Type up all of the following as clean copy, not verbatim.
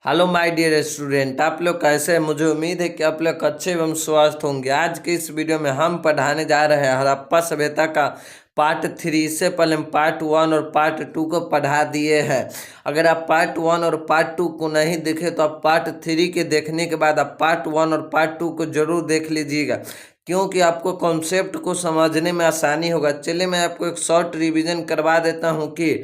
Hello my dear student, आप लोग कैसे हैं। मुझे उम्मीद है कि आप लोग अच्छे एवं स्वस्थ होंगे। आज के इस वीडियो में हम पढ़ाने जा रहे हैं हड़प्पा सभ्यता का पार्ट 3। इससे पहले हम पार्ट 1 और पार्ट 2 को पढ़ा दिए हैं। अगर आप पार्ट 1 और पार्ट 2 को नहीं देखे तो आप पार्ट 3 के देखने के बाद आप पार्ट 1 और पार्ट 2 को जरूर देख लीजिएगा, क्योंकि आपको कॉन्सेप्ट को समझने में आसानी होगा। चलिए मैं आपको एक शॉर्ट रिवीजन करवा देता हूँ कि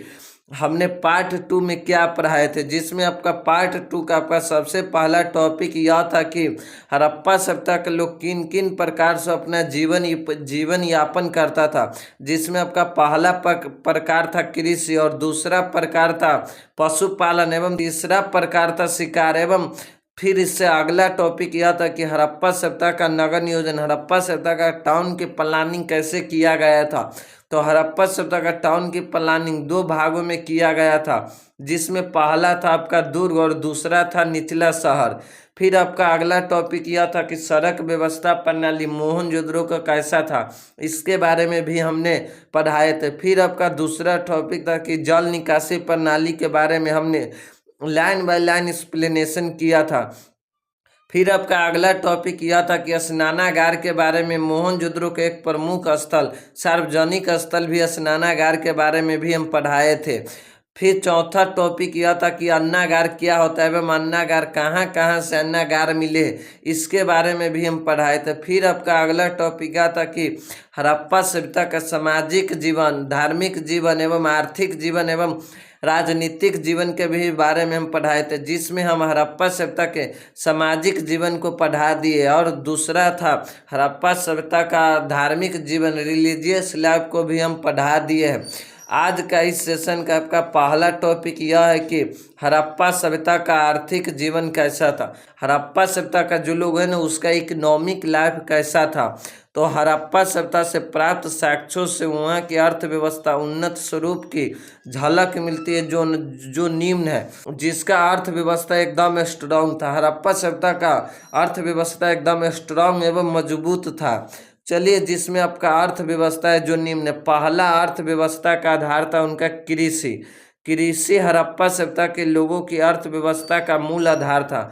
हमने पार्ट 2 में क्या पढ़ाए थे। जिसमें आपका पार्ट 2 का आपका सबसे पहला टॉपिक यह था कि हड़प्पा सभ्यता के लोग किन किन प्रकार से अपना जीवन यापन करता था। जिसमें आपका पहला प्रकार था कृषि, और दूसरा प्रकार था पशुपालन, एवं तीसरा प्रकार था शिकार। एवं फिर इससे अगला टॉपिक यह था कि हड़प्पा सभ्यता का नगर नियोजन, हड़प्पा सभ्यता का टाउन की प्लानिंग कैसे किया गया था। तो हड़प्पा सभ्यता का टाउन की प्लानिंग 2 भागों में किया गया था, जिसमें पहला था आपका दुर्ग और दूसरा था निचला शहर। फिर आपका अगला टॉपिक यह था कि सड़क व्यवस्था प्रणाली मोहनजोदड़ो का कैसा था, इसके बारे में भी हमने पढ़ाए थे। फिर आपका दूसरा टॉपिक था कि जल निकासी प्रणाली के बारे में हमने लाइन बाय लाइन एक्सप्लेनेशन किया था। फिर आपका अगला टॉपिक यह था कि स्नानागार के बारे में, मोहनजोदड़ो के एक प्रमुख स्थल, सार्वजनिक स्थल भी स्नानागार के बारे में भी हम पढ़ाए थे। फिर चौथा टॉपिक यह था कि अन्नागार क्या होता है एवं अन्नागार कहाँ कहाँ से अन्नागार मिले, इसके बारे में भी हम पढ़ाए थे। फिर आपका अगला टॉपिक यह था कि हड़प्पा सभ्यता का सामाजिक जीवन, धार्मिक जीवन एवं आर्थिक जीवन एवं राजनीतिक जीवन के भी बारे में हम पढ़ाए थे। जिसमें हम हड़प्पा सभ्यता के सामाजिक जीवन को पढ़ा दिए, और दूसरा था हड़प्पा सभ्यता का धार्मिक जीवन, रिलीजियस लाइफ को भी हम पढ़ा दिए हैं। आज का इस सेशन का आपका पहला टॉपिक यह है कि हड़प्पा सभ्यता का आर्थिक जीवन कैसा था। हड़प्पा सभ्यता का जो लोग है ना, उसका इकोनॉमिक लाइफ कैसा था। तो हड़प्पा सभ्यता से प्राप्त साक्ष्यों से वहाँ की अर्थव्यवस्था उन्नत स्वरूप की झलक मिलती है, जो निम्न है। जिसका अर्थव्यवस्था एकदम स्ट्रांग था। हड़प्पा सभ्यता का अर्थव्यवस्था एकदम स्ट्रांग एवं मजबूत था। चलिए, जिसमें आपका अर्थव्यवस्था है जो निम्न है। पहला अर्थव्यवस्था का आधार था उनका कृषि। कृषि हड़प्पा सभ्यता के लोगों की अर्थव्यवस्था का मूल आधार था।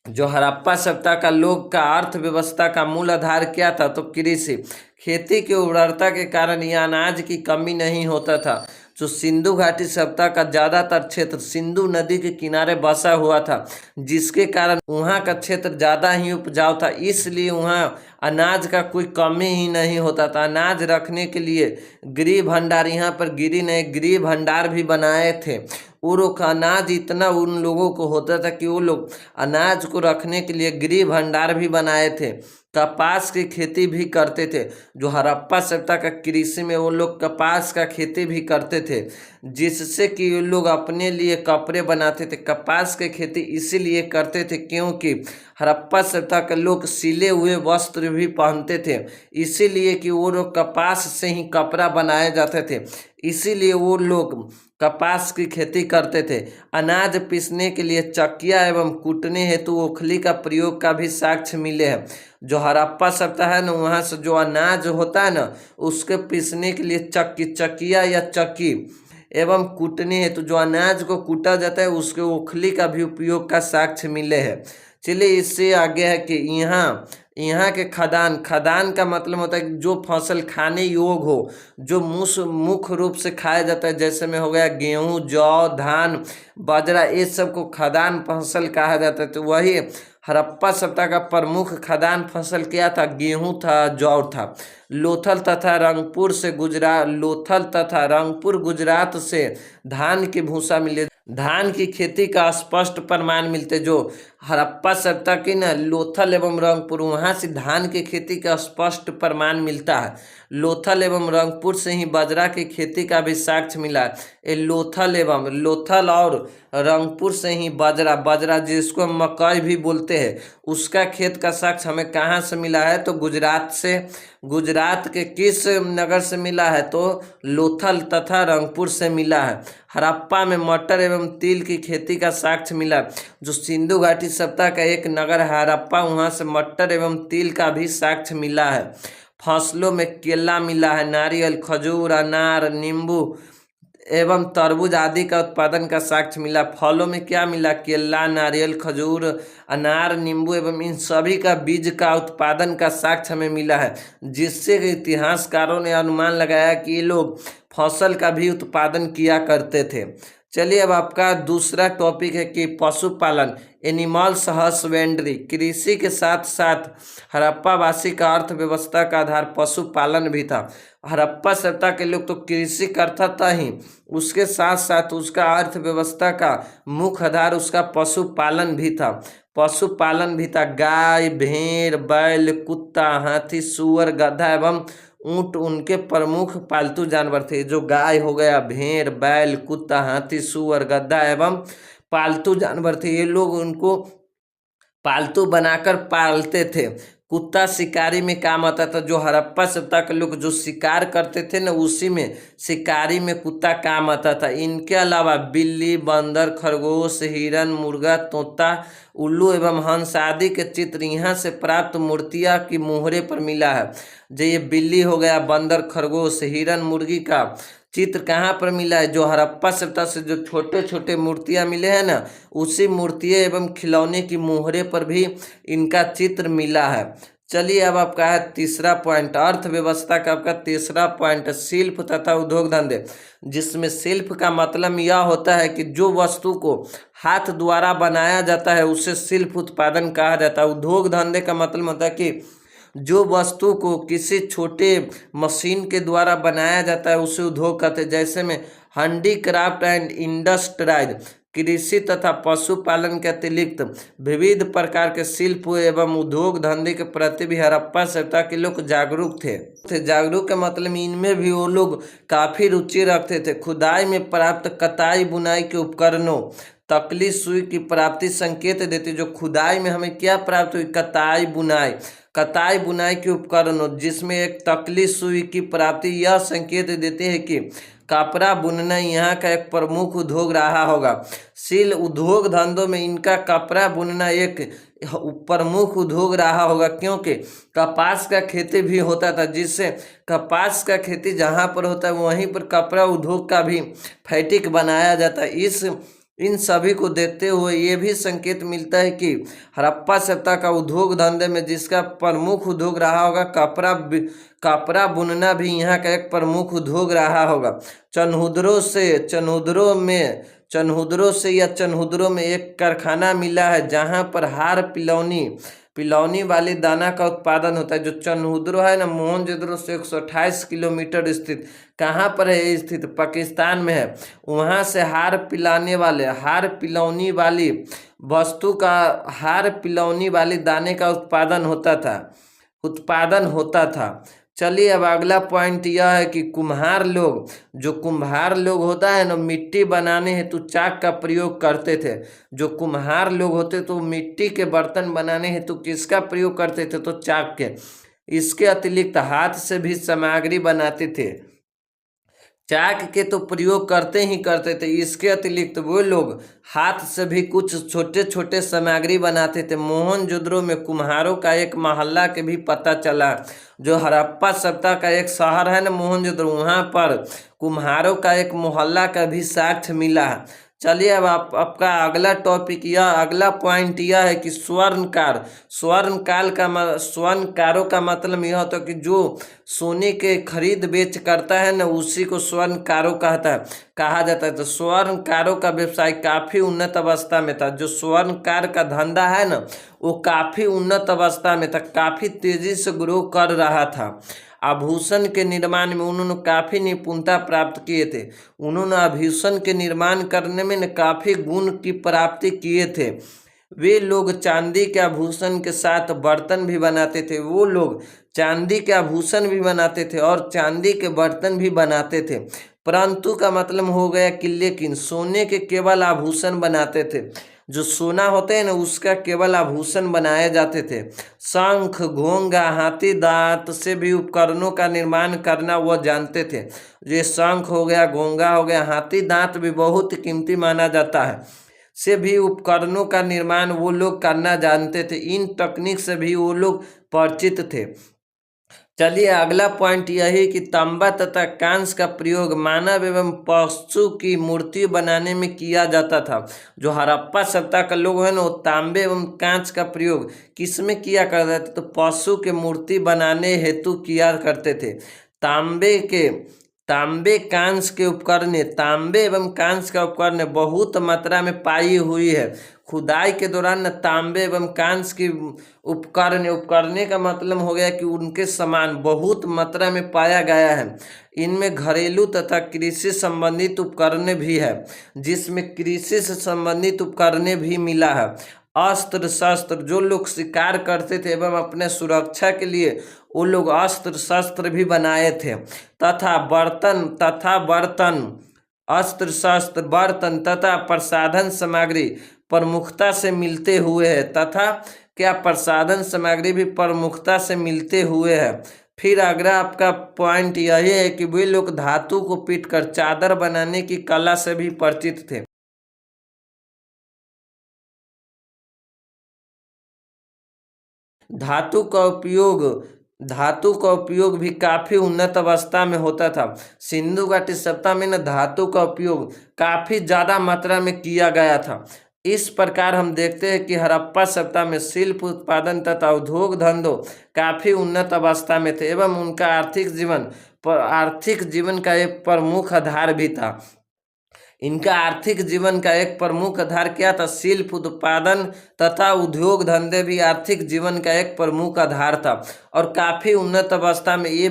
जो हड़प्पा सभ्यता का लोग का अर्थव्यवस्था का मूल आधार क्या था, तो कृषि। खेती की उर्वरता के कारण यह अनाज की कमी नहीं होता था। जो सिंधु घाटी सभ्यता का ज़्यादातर क्षेत्र सिंधु नदी के किनारे बसा हुआ था, जिसके कारण वहाँ का क्षेत्र ज़्यादा ही उपजाऊ था, इसलिए वहाँ अनाज का कोई कमी ही नहीं होता था। अनाज रखने के लिए गृह भंडार, यहाँ पर गिरी ने गृह भंडार भी बनाए थे। वो लोग अनाज इतना उन लोगों को होता था कि वो लोग अनाज को रखने के लिए गृह भंडार भी बनाए थे। कपास की खेती भी करते थे। जो हड़प्पा सभ्यता का कृषि में वो लोग कपास का खेती भी करते थे, जिससे कि वो लोग अपने लिए कपड़े बनाते थे। कपास की खेती इसीलिए करते थे क्योंकि हड़प्पा सभ्यता के लोग सिले हुए वस्त्र भी पहनते थे, इसीलिए कि वो लोग कपास से ही कपड़ा बनाए जाते थे, इसीलिए वो लोग कपास की खेती करते थे। अनाज पीसने के लिए चक्किया एवं कूटने हेतु ओखली का प्रयोग का भी साक्ष्य मिले हैं। जो हड़प्पा सभ्यता है ना, वहाँ से जो अनाज होता है ना, उसके पीसने के लिए चक्किया या चक्की एवं कूटने हेतु जो अनाज को कूटा जाता है, उसके ओखली का भी उपयोग का साक्ष्य मिले हैं। चलिए, इससे आगे है कि यहाँ के खदान का मतलब होता है कि जो फसल खाने योग्य हो, जो मुख्य रूप से खाया जाता है। जैसे में हो गया गेहूँ, जौ, धान, बाजरा, ये सब को खदान फसल कहा जाता है। तो वही हड़प्पा सभ्यता का प्रमुख खदान फसल क्या था, गेहूँ था, जौ था। लोथल तथा रंगपुर गुजरात से धान की भूसा मिले। धान की खेती का स्पष्ट प्रमाण मिलते। जो हड़प्पा सभ्यता की ना लोथल एवं रंगपुर, वहाँ से धान की खेती का स्पष्ट प्रमाण मिलता है। लोथल एवं रंगपुर से ही बाजरा की खेती का भी साक्ष्य मिला है। ये लोथल और रंगपुर से ही बाजरा जिसको हम मकई भी बोलते हैं, उसका खेत का साक्ष्य हमें कहाँ से मिला है, तो गुजरात से। गुजरात के किस नगर से मिला है, तो लोथल तथा रंगपुर से मिला है। हड़प्पा में मटर एवं तिल की खेती का साक्ष्य मिला। जो सिंधु घाटी सभ्यता का एक नगर है हड़प्पा, वहाँ से मटर एवं तिल का भी साक्ष्य मिला है। फसलों में केला मिला है, नारियल, खजूर, अनार, नींबू एवं तरबूज आदि का उत्पादन का साक्ष्य मिला। फलों में क्या मिला? केला, नारियल, खजूर, अनार, नींबू एवं इन सभी का बीज का उत्पादन का साक्ष्य हमें मिला है, जिससे इतिहासकारों ने अनुमान लगाया कि ये लोग फसल का भी उत्पादन किया करते थे। चलिए अब आपका दूसरा टॉपिक है कि पशुपालन, एनिमल्स हस्बेंड्री। कृषि के साथ साथ हड़प्पावासी का अर्थव्यवस्था का आधार पशुपालन भी था। हड़प्पा सभ्यता के लोग तो कृषि करता था ही, उसके साथ साथ उसका अर्थव्यवस्था का मुख्य आधार उसका पशुपालन भी था। पशुपालन भी था। गाय, भेड़, बैल, कुत्ता, हाथी, सूअर, गधा एवं ऊंट उनके प्रमुख पालतू जानवर थे। जो गाय हो गया, भेड़, बैल, कुत्ता, हाथी, सूअर, गधा एवं पालतू जानवर थे, ये लोग उनको पालतू बनाकर पालते थे। कुत्ता शिकारी में काम आता था। जो हड़प्पा सभ्यता के लोग जो शिकार करते थे ना, उसी में शिकारी में कुत्ता काम आता था। इनके अलावा बिल्ली, बंदर, खरगोश, हिरन, मुर्गा, तोता, उल्लू एवं हंस आदि के चित्र यहाँ से प्राप्त मूर्तियाँ की मोहरे पर मिला है। जो ये बिल्ली हो गया, बंदर, खरगोश, हिरन, मुर्गी का चित्र कहाँ पर मिला है? जो हड़प्पा सभ्यता से जो छोटे छोटे मूर्तियाँ मिले हैं ना, उसी मूर्तियाँ एवं खिलौने की मोहरे पर भी इनका चित्र मिला है। चलिए अब आपका है तीसरा पॉइंट, अर्थव्यवस्था का आपका तीसरा पॉइंट, शिल्प तथा उद्योग धंधे। जिसमें शिल्प का मतलब यह होता है कि जो वस्तु को हाथ द्वारा बनाया जाता है उसे शिल्प उत्पादन कहा जाता है। उद्योग धंधे का मतलब होता है कि जो वस्तु को किसी छोटे मशीन के द्वारा बनाया जाता है उसे उद्योग कहते हैं। जैसे में हैंडीक्राफ्ट एंड इंडस्ट्राइज, कृषि तथा पशुपालन के अतिरिक्त विविध प्रकार के शिल्प एवं उद्योग धंधे के प्रति भी हड़प्पा सभ्यता के लोग जागरूक थे। जागरूक का मतलब इनमें भी वो लोग काफी रुचि रखते थे। खुदाई में प्राप्त कताई बुनाई के उपकरणों, तकली, सुई की प्राप्ति संकेत देती। जो खुदाई में हमें क्या प्राप्त हुई? कताई बुनाई। कताई बुनाई के उपकरणों जिसमें एक तकली, सुई की प्राप्ति यह संकेत देते हैं कि कपड़ा बुनना यहाँ का एक प्रमुख उद्योग रहा होगा। शिल्प उद्योग धंधों में इनका कपड़ा बुनना एक प्रमुख उद्योग रहा होगा, क्योंकि कपास का खेती भी होता था। जिससे कपास का खेती जहाँ पर होता है वहीं पर कपड़ा उद्योग का भी फैक्ट्री बनाया जाता है। इन सभी को देखते हुए ये भी संकेत मिलता है कि हड़प्पा सभ्यता का उद्योग धंधे में जिसका प्रमुख उद्योग रहा होगा कपड़ा बुनना भी यहाँ का एक प्रमुख उद्योग रहा होगा। चनहुदरों में एक कारखाना मिला है जहाँ पर हार पिलौनी वाली दाना का उत्पादन होता है। जो चनहुदरो है ना, मोहनजोदड़ो से 128 किलोमीटर स्थित, कहाँ पर है ये स्थित? पाकिस्तान में है। वहाँ से हार पिलौनी वाली वस्तु का, हार पिलौनी वाली दाने का उत्पादन होता था। चलिए अब अगला पॉइंट यह है कि कुम्हार लोग होता है ना, मिट्टी बनाने हेतु चाक का प्रयोग करते थे। जो कुम्हार लोग होते तो मिट्टी के बर्तन बनाने हेतु किसका प्रयोग करते थे? तो चाक के। इसके अतिरिक्त हाथ से भी सामग्री बनाते थे। चाक के तो प्रयोग करते ही करते थे, इसके अतिरिक्त वो लोग हाथ से भी कुछ छोटे छोटे सामग्री बनाते थे। मोहनजोदड़ो में कुम्हारों का एक मोहल्ला के भी पता चला। जो हड़प्पा सभ्यता का एक शहर है ना मोहनजोदड़ो, वहाँ पर कुम्हारों का एक मोहल्ला का भी साक्ष्य मिला है। चलिए अब आपका अगला पॉइंट यह है कि स्वर्णकारों का मतलब यह होता है कि जो सोने के खरीद बेच करता है ना, उसी को स्वर्णकारों कहा जाता है। तो स्वर्णकारों का व्यवसाय काफी उन्नत अवस्था में था। जो स्वर्णकार का धंधा है ना, वो काफी उन्नत अवस्था में था, काफी तेजी से ग्रो कर रहा था। आभूषण के निर्माण में उन्होंने काफी निपुणता प्राप्त किए थे। उन्होंने आभूषण के निर्माण करने में काफी गुण की प्राप्ति किए थे। वे लोग चांदी के आभूषण के साथ बर्तन भी बनाते थे। वो लोग चांदी के आभूषण भी बनाते थे और चांदी के बर्तन भी बनाते थे। परंतु का मतलब हो गया कि लेकिन सोने के केवल आभूषण बनाते थे। जो सोना होता है ना, उसका केवल आभूषण बनाए जाते थे। शंख, घोंगा, हाथी दांत से भी उपकरणों का निर्माण करना वह जानते थे। ये शंख हो गया, घोंगा हो गया, हाथी दांत भी बहुत कीमती माना जाता है, से भी उपकरणों का निर्माण वो लोग करना जानते थे। इन तकनीक से भी वो लोग परिचित थे। चलिए अगला पॉइंट यही कि तांबा तथा कांस्य का प्रयोग मानव एवं पशु की मूर्ति बनाने में किया जाता था। जो हड़प्पा सभ्यता का लोग है ना, वो तांबे एवं कांच का प्रयोग किस में किया करते थे? तो पशु के मूर्ति बनाने हेतु किया करते थे। तांबे कांस्य के उपकरण, तांबे एवं कांस्य का उपकरण बहुत मात्रा में पाई हुई है। खुदाई के दौरान न तांबे एवं कांस्य की उपकरण का मतलब हो गया कि उनके समान बहुत मात्रा में पाया गया है। इनमें घरेलू तथा कृषि संबंधित उपकरण भी है, जिसमें कृषि से संबंधित उपकरण भी मिला है। अस्त्र शस्त्र, जो लोग शिकार करते थे एवं अपने सुरक्षा के लिए वो लोग अस्त्र शस्त्र भी बनाए थे। तथा बर्तन, अस्त्र शस्त्र, बर्तन तथा प्रसाधन सामग्री प्रमुखता से मिलते हुए है। तथा क्या प्रसाधन सामग्री भी प्रमुखता से मिलते हुए है। फिर अगला आपका पॉइंट यही है कि वे लोग धातु को पीटकर चादर बनाने की कला से भी परिचित थे। धातु का उपयोग भी काफी उन्नत अवस्था में होता था। सिंधु घाटी सभ्यता में न धातु का उपयोग काफी ज्यादा मात्रा में किया गया था। इस प्रकार हम देखते हैं कि हड़प्पा सभ्यता में शिल्प उत्पादन तथा उद्योग धंधों काफी उन्नत अवस्था में थे एवं उनका आर्थिक जीवन का एक प्रमुख आधार भी था। इनका आर्थिक जीवन का एक प्रमुख आधार क्या था? शिल्प उत्पादन तथा उद्योग धंधे भी आर्थिक जीवन का एक प्रमुख आधार था। और काफी उन्नत अवस्था में ये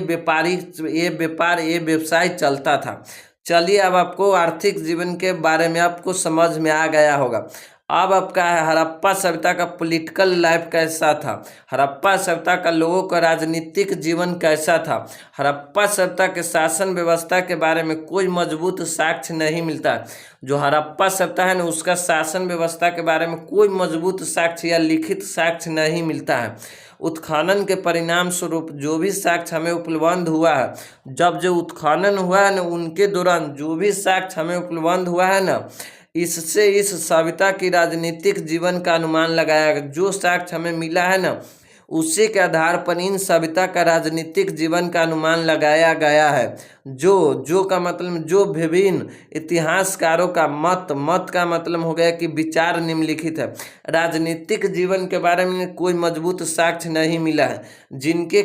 व्यवसाय चलता था। चलिए अब आपको आर्थिक जीवन के बारे में आपको समझ में आ गया होगा। अब आपका है हड़प्पा सभ्यता का पॉलिटिकल लाइफ कैसा था। हड़प्पा सभ्यता का लोगों का राजनीतिक जीवन कैसा था। हड़प्पा सभ्यता के शासन व्यवस्था के बारे में कोई मजबूत साक्ष्य नहीं मिलता। जो हड़प्पा सभ्यता है ना, उसका शासन व्यवस्था के बारे में कोई मजबूत साक्ष्य या लिखित साक्ष्य नहीं मिलता है। उत्खनन के परिणाम स्वरूप जो भी साक्ष्य हमें उपलब्ध हुआ है, जब जो उत्खनन हुआ है ना, उनके दौरान जो भी साक्ष्य हमें उपलब्ध हुआ है ना, इससे इस सभ्यता की राजनीतिक जीवन का अनुमान लगाया गया। जो साक्ष्य हमें मिला है ना, उसी के आधार पर इन सभ्यता का राजनीतिक जीवन का अनुमान लगाया गया है। जो का मतलब जो विभिन्न इतिहासकारों का मत का मतलब हो गया कि विचार निम्नलिखित है। राजनीतिक जीवन के बारे में कोई मजबूत साक्ष्य नहीं मिला है, जिनके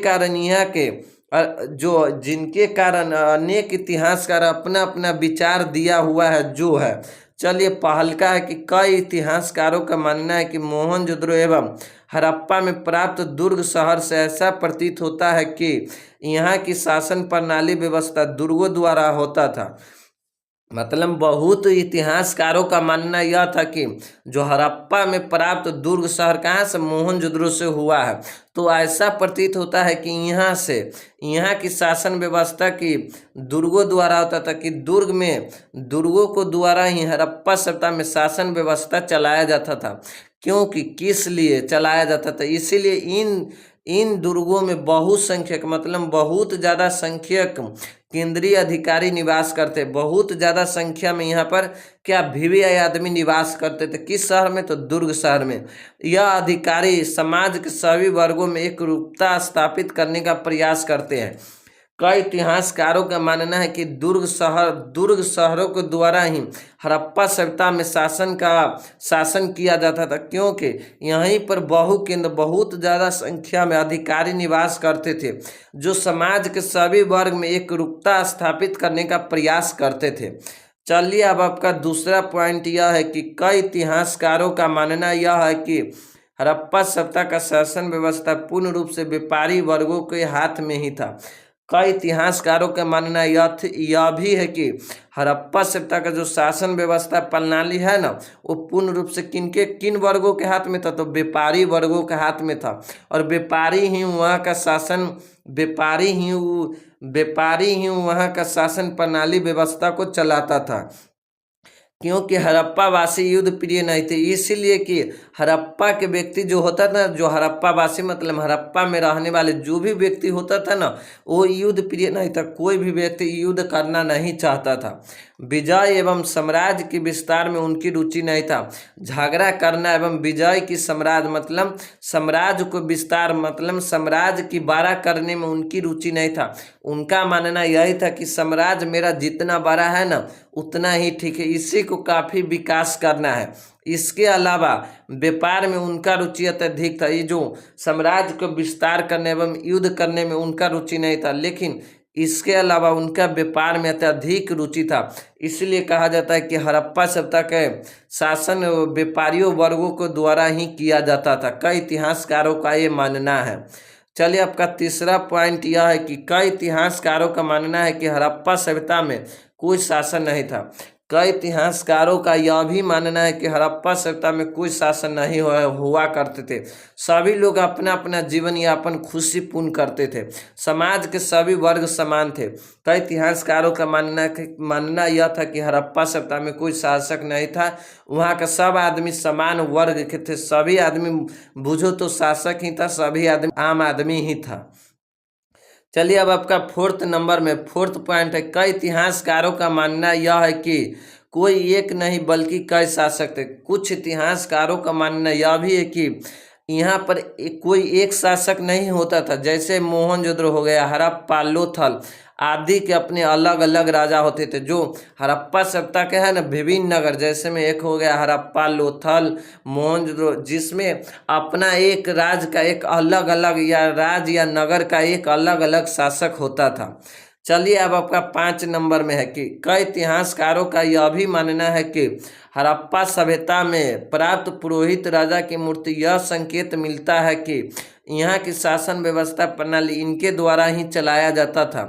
कारण अनेक इतिहासकार अपना अपना विचार दिया हुआ है जो है। चलिए पहलका है कि कई इतिहासकारों का मानना है कि मोहनजोदड़ो एवं हड़प्पा में प्राप्त दुर्ग शहर से ऐसा प्रतीत होता है कि यहाँ की शासन प्रणाली व्यवस्था दुर्गों द्वारा होता था। मतलब बहुत इतिहासकारों का मानना यह था कि जो हड़प्पा में प्राप्त दुर्ग शहर कहाँ से? मोहनजोदड़ो से हुआ है। तो ऐसा प्रतीत होता है कि यहाँ की शासन व्यवस्था की दुर्गों द्वारा होता था, कि दुर्गों को द्वारा ही हड़प्पा सभ्यता में शासन व्यवस्था चलाया जाता था। क्योंकि किस लिए चलाया जाता था? इसीलिए इन दुर्गों में बहुसंख्यक मतलब बहुत ज़्यादा संख्यक केंद्रीय अधिकारी निवास करते। बहुत ज़्यादा संख्या में यहाँ पर क्या वीवीआई आदमी निवास करते थे। किस शहर में? तो दुर्ग शहर में। यह अधिकारी समाज के सभी वर्गों में एक रूपता स्थापित करने का प्रयास करते हैं। कई इतिहासकारों का मानना है कि दुर्ग शहरों के द्वारा ही हड़प्पा सभ्यता में शासन किया जाता था, क्योंकि यहीं पर बहुत ज़्यादा संख्या में अधिकारी निवास करते थे, जो समाज के सभी वर्ग में एक रूपता स्थापित करने का प्रयास करते थे। चलिए अब आपका दूसरा पॉइंट यह है कि कई इतिहासकारों का मानना यह है कि हड़प्पा सभ्यता का शासन व्यवस्था पूर्ण रूप से व्यापारी वर्गों के हाथ में ही था। कई इतिहासकारों का मानना यह भी है कि हड़प्पा सभ्यता का जो शासन व्यवस्था प्रणाली है ना, वो पूर्ण रूप से किन वर्गों के हाथ में था? तो व्यापारी वर्गों के हाथ में था। और व्यापारी ही वहाँ का शासन प्रणाली व्यवस्था को चलाता था। क्योंकि हड़प्पा वासी युद्ध प्रिय नहीं थे, इसीलिए कि हड़प्पा के व्यक्ति जो होता था, जो हड़प्पा वासी मतलब हड़प्पा में रहने वाले जो भी व्यक्ति होता था ना, वो युद्ध प्रिय नहीं था। कोई भी व्यक्ति युद्ध करना नहीं चाहता था। विजय एवं साम्राज्य के विस्तार में उनकी रुचि नहीं था। झगड़ा करना एवं विजय की साम्राज्य मतलब साम्राज्य को विस्तार मतलब साम्राज्य की बड़ा करने में उनकी रुचि नहीं था। उनका मानना यही था कि साम्राज्य मेरा जितना बड़ा है ना उतना ही ठीक है, इसी को काफ़ी विकास करना है। इसके अलावा व्यापार में उनका रुचि अत्यधिक था। ये जो साम्राज्य को विस्तार करने एवं युद्ध करने में उनका रुचि नहीं था, लेकिन इसके अलावा उनका व्यापार में अत्यधिक रुचि था। इसलिए कहा जाता है कि हड़प्पा सभ्यता के शासन व्यापारियों वर्गों को द्वारा ही किया जाता था। कई इतिहासकारों का ये मानना है। चलिए, आपका तीसरा पॉइंट यह है कि कई इतिहासकारों का मानना है कि हड़प्पा सभ्यता में कोई शासन नहीं था। कई इतिहासकारों का यह भी मानना है कि हड़प्पा सभ्यता में कोई शासन नहीं हुआ करते थे। सभी लोग अपना अपना जीवन यापन खुशीपूर्ण करते थे। समाज के सभी वर्ग समान थे। कई इतिहासकारों का मानना यह था कि हड़प्पा सभ्यता में कोई शासक नहीं था। वहाँ का सब आदमी समान वर्ग के थे। सभी आदमी बुझो तो शासक ही था, सभी आदमी आम आदमी ही था। चलिए, अब आपका फोर्थ नंबर में फोर्थ पॉइंट है, कई इतिहासकारों का मानना यह है कि कोई एक नहीं बल्कि कई शासक थे। कुछ इतिहासकारों का मानना यह भी है कि यहाँ पर कोई एक शासक नहीं होता था। जैसे मोहनजोदड़ो हो गया, हड़प्पा, लोथल आदि के अपने अलग अलग राजा होते थे। जो हड़प्पा सभ्यता के है ना विभिन्न नगर, जैसे में एक हो गया हड़प्पा, लोथल, मोहनजोदड़ो, जिसमें अपना एक राज का एक अलग अलग या राज्य या नगर का एक अलग अलग शासक होता था। चलिए, अब आपका 5 नंबर में है कि कई इतिहासकारों का यह भी मानना है कि हड़प्पा सभ्यता में प्राप्त पुरोहित राजा की मूर्ति यह संकेत मिलता है कि यहाँ की शासन व्यवस्था प्रणाली इनके द्वारा ही चलाया जाता था।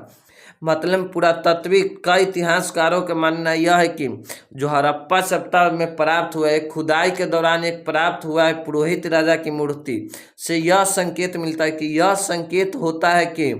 मतलब पुरातत्विक कई इतिहासकारों का मानना यह है कि जो हड़प्पा सभ्यता में प्राप्त हुआ है, खुदाई के दौरान एक प्राप्त हुआ है पुरोहित राजा की मूर्ति से यह संकेत मिलता है कि यह संकेत होता है कि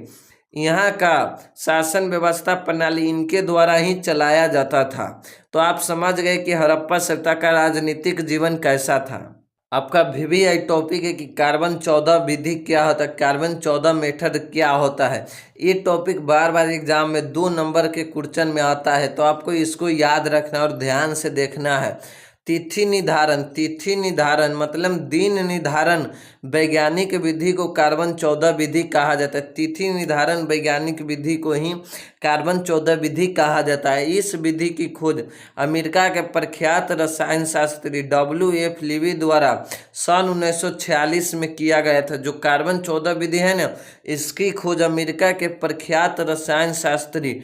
यहाँ का शासन व्यवस्था प्रणाली इनके द्वारा ही चलाया जाता था। तो आप समझ गए कि हड़प्पा सभ्यता का राजनीतिक जीवन कैसा था। आपका VVI टॉपिक है कि कार्बन 14 विधि क्या होता है, कार्बन 14 मेथड क्या होता है। ये टॉपिक बार बार एग्जाम में 2 नंबर के क्वेश्चन में आता है, तो आपको इसको याद रखना और ध्यान से देखना है। तिथि निर्धारण मतलब दिन निर्धारण वैज्ञानिक विधि को कार्बन 14 विधि कहा जाता है। तिथि निर्धारण वैज्ञानिक विधि को ही कार्बन 14 विधि कहा जाता है। इस विधि की खोज अमेरिका के प्रख्यात रसायन शास्त्री WF लीवी द्वारा सन 1946 में किया गया था। जो कार्बन 14 विधि है ना, इसकी खोज अमेरिका के प्रख्यात रसायन शास्त्री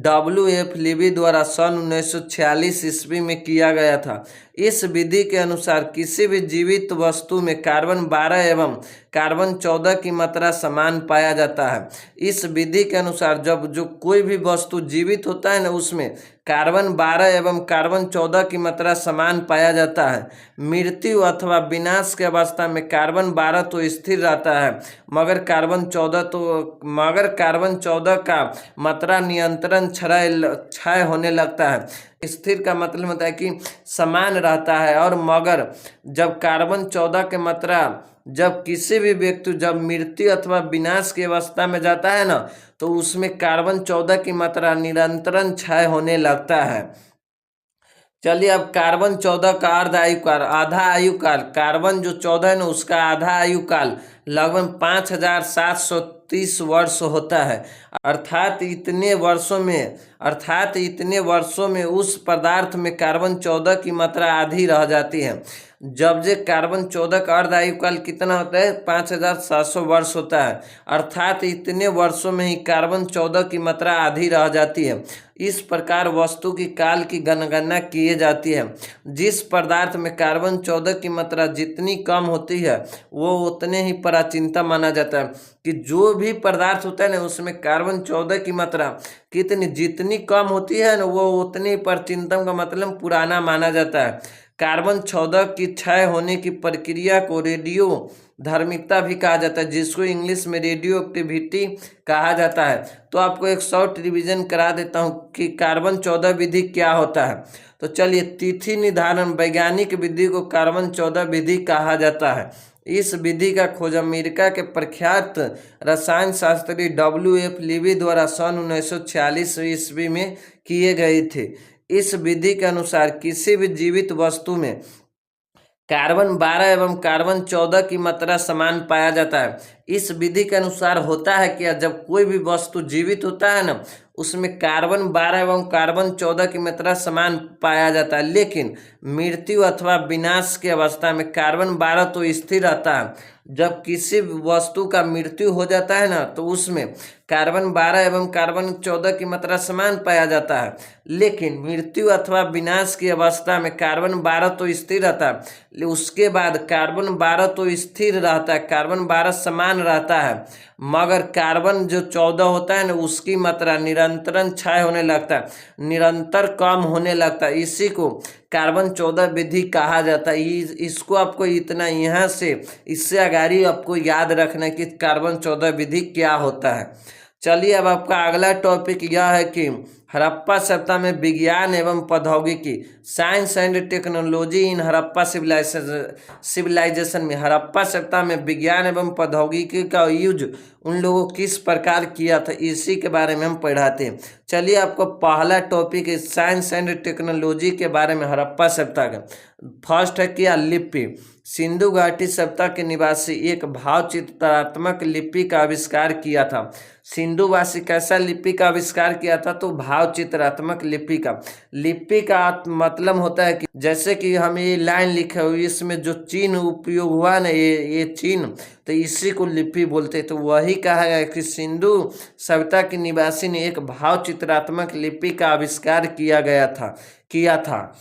WF लीवी द्वारा सन 1946 ईस्वी में किया गया था। इस विधि के अनुसार किसी भी जीवित वस्तु में कार्बन 12 एवं कार्बन 14 की मात्रा समान पाया जाता है। इस विधि के अनुसार जब जो कोई भी वस्तु जीवित होता है ना, उसमें कार्बन 12 एवं कार्बन 14 की मात्रा समान पाया जाता है। मृत्यु अथवा विनाश के अवस्था में कार्बन 12 तो स्थिर रहता है, मगर कार्बन 14 का मात्रा नियंत्रण क्षय होने लगता है। स्थिर का मतलब होता है कि समान रहता है, और मगर जब कार्बन 14 की मात्रा जब किसी भी व्यक्ति जब मृत्यु अथवा विनाश की अवस्था में जाता है ना, तो उसमें कार्बन 14 की मात्रा निरंतर क्षय होने लगता है। चलिए, अब कार्बन 14 का अर्ध आयुकाल, आधा आयुकाल, कार्बन जो 14 है ना उसका आधा आयुकाल लगभग 5730 वर्ष होता है। अर्थात इतने वर्षों में उस पदार्थ में कार्बन 14 की मात्रा आधी रह जाती है। जब जे कार्बन 14 का अर्ध आयुकाल कितना होता है, 5700 वर्ष होता है। अर्थात इतने वर्षों में ही कार्बन 14 की मात्रा आधी रह जाती है। इस प्रकार वस्तु की काल की गणना की जाती है। जिस पदार्थ में कार्बन 14 की मात्रा जितनी कम होती है वो उतने ही प्राचीनतम माना जाता है। कि जो भी पदार्थ होता है ना उसमें कार्बन 14 की मात्रा जितनी कम होती है ना वो उतनी प्राचीनतम का मतलब पुराना माना जाता है। कार्बन 14 की क्षय होने की प्रक्रिया को रेडियो धार्मिकता भी कहा जाता है, जिसको इंग्लिश में रेडियो एक्टिविटी कहा जाता है। तो आपको एक शॉर्ट रिवीजन करा देता हूँ कि कार्बन 14 विधि क्या होता है। तो चलिए, तिथि निर्धारण वैज्ञानिक विधि को कार्बन 14 विधि कहा जाता है। इस विधि का खोज अमेरिका के प्रख्यात रसायन शास्त्री WF लीवी द्वारा सन 1946 ईस्वी में किए गए थे। इस विधि के अनुसार किसी भी जीवित वस्तु में कार्बन 12 एवं कार्बन 14 की मात्रा समान पाया जाता है। इस विधि के अनुसार होता है कि जब कोई भी वस्तु जीवित होता है ना, उसमें कार्बन 12 एवं कार्बन 14 की मात्रा समान पाया जाता है, लेकिन मृत्यु अथवा विनाश की अवस्था में कार्बन 12 तो स्थिर रहता है। जब किसी वस्तु का मृत्यु हो जाता है ना, तो उसमें कार्बन 12 एवं कार्बन 14 की मात्रा समान पाया जाता है, लेकिन मृत्यु अथवा विनाश की अवस्था में कार्बन 12 तो स्थिर रहता है। उसके बाद कार्बन 12 तो स्थिर रहता है, कार्बन 12 समान रहता है, मगर कार्बन जो 14 होता है ना, उसकी मात्रा निरंतर क्षय होने लगता है, निरंतर कम होने लगता है। इसी को कार्बन 14 विधि कहा जाता है। इसको आपको इतना यहाँ से इससे आगाड़ी आपको याद रखना है कि कार्बन 14 विधि क्या होता है। चलिए अब आपका अगला टॉपिक यह है कि हड़प्पा सभ्यता में विज्ञान एवं प्रौद्योगिकी, science and technology in Harappa civilisation में हड़प्पा सभ्यता में विज्ञान एवं प्रौद्योगिकी का यूज उन लोगों किस प्रकार किया था, इसी के बारे में हम पढ़ाते हैं। चलिए आपको पहला टॉपिक है साइंस एंड टेक्नोलॉजी के बारे में हड़प्पा सभ्यता का। फर्स्ट है क्या लिपि। सिंधु घाटी सभ्यता के निवासी एक भाव चित्रात्मक लिपि का आविष्कार किया था। सिंधुवासी कैसा लिपि का आविष्कार किया था, तो भाव चित्रात्मक लिपि का मतलब होता है कि जैसे कि हम ये लाइन लिखे हुए, इसमें जो चिन्ह उपयोग हुआ ना, ये चिन्ह, तो इसी को लिपि बोलते। तो वही कहा गया कि सिंधु सभ्यता के निवासी ने एक भाव चित्रात्मक लिपि का आविष्कार किया था।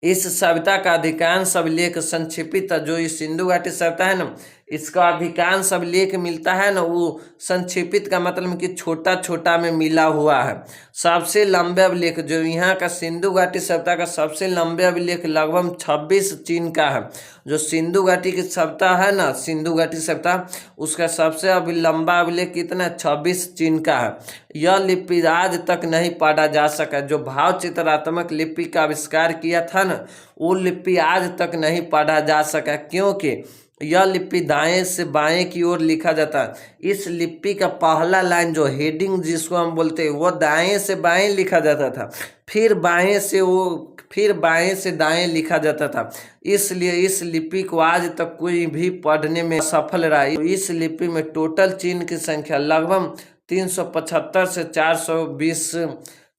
इस सभ्यता का अधिकांश अभिलेख संक्षेपित, जो इस सिंधु घाटी सभ्यता है ना, इसका अधिकांश अभिलेख मिलता है ना, वो संक्षेपित का मतलब कि छोटा छोटा में मिला हुआ है। सबसे लंबे अभिलेख जो यहाँ का सिंधु घाटी सभ्यता का सबसे लंबे अभिलेख लगभग 26 चिन्ह का है। जो सिंधु घाटी की सभ्यता है ना, सिंधु घाटी सभ्यता, उसका सबसे लंबा अभिलेख कितना 26 चिन्ह का है। यह लिपि आज तक नहीं पढ़ा जा सका। जो भाव चित्रात्मक लिपि का आविष्कार किया था ना, वो लिपि आज तक नहीं पढ़ा जा सका, क्योंकि यह लिपि दाएं से बाएं की ओर लिखा जाता है। इस लिपि का पहला लाइन जो हेडिंग जिसको हम बोलते हैं, वो दाएं से बाएं लिखा जाता था, फिर बाएं से दाएं लिखा जाता था। इसलिए इस लिपि को आज तक कोई भी पढ़ने में सफल रहा। इस लिपि में टोटल चिन्ह की संख्या लगभग 375 से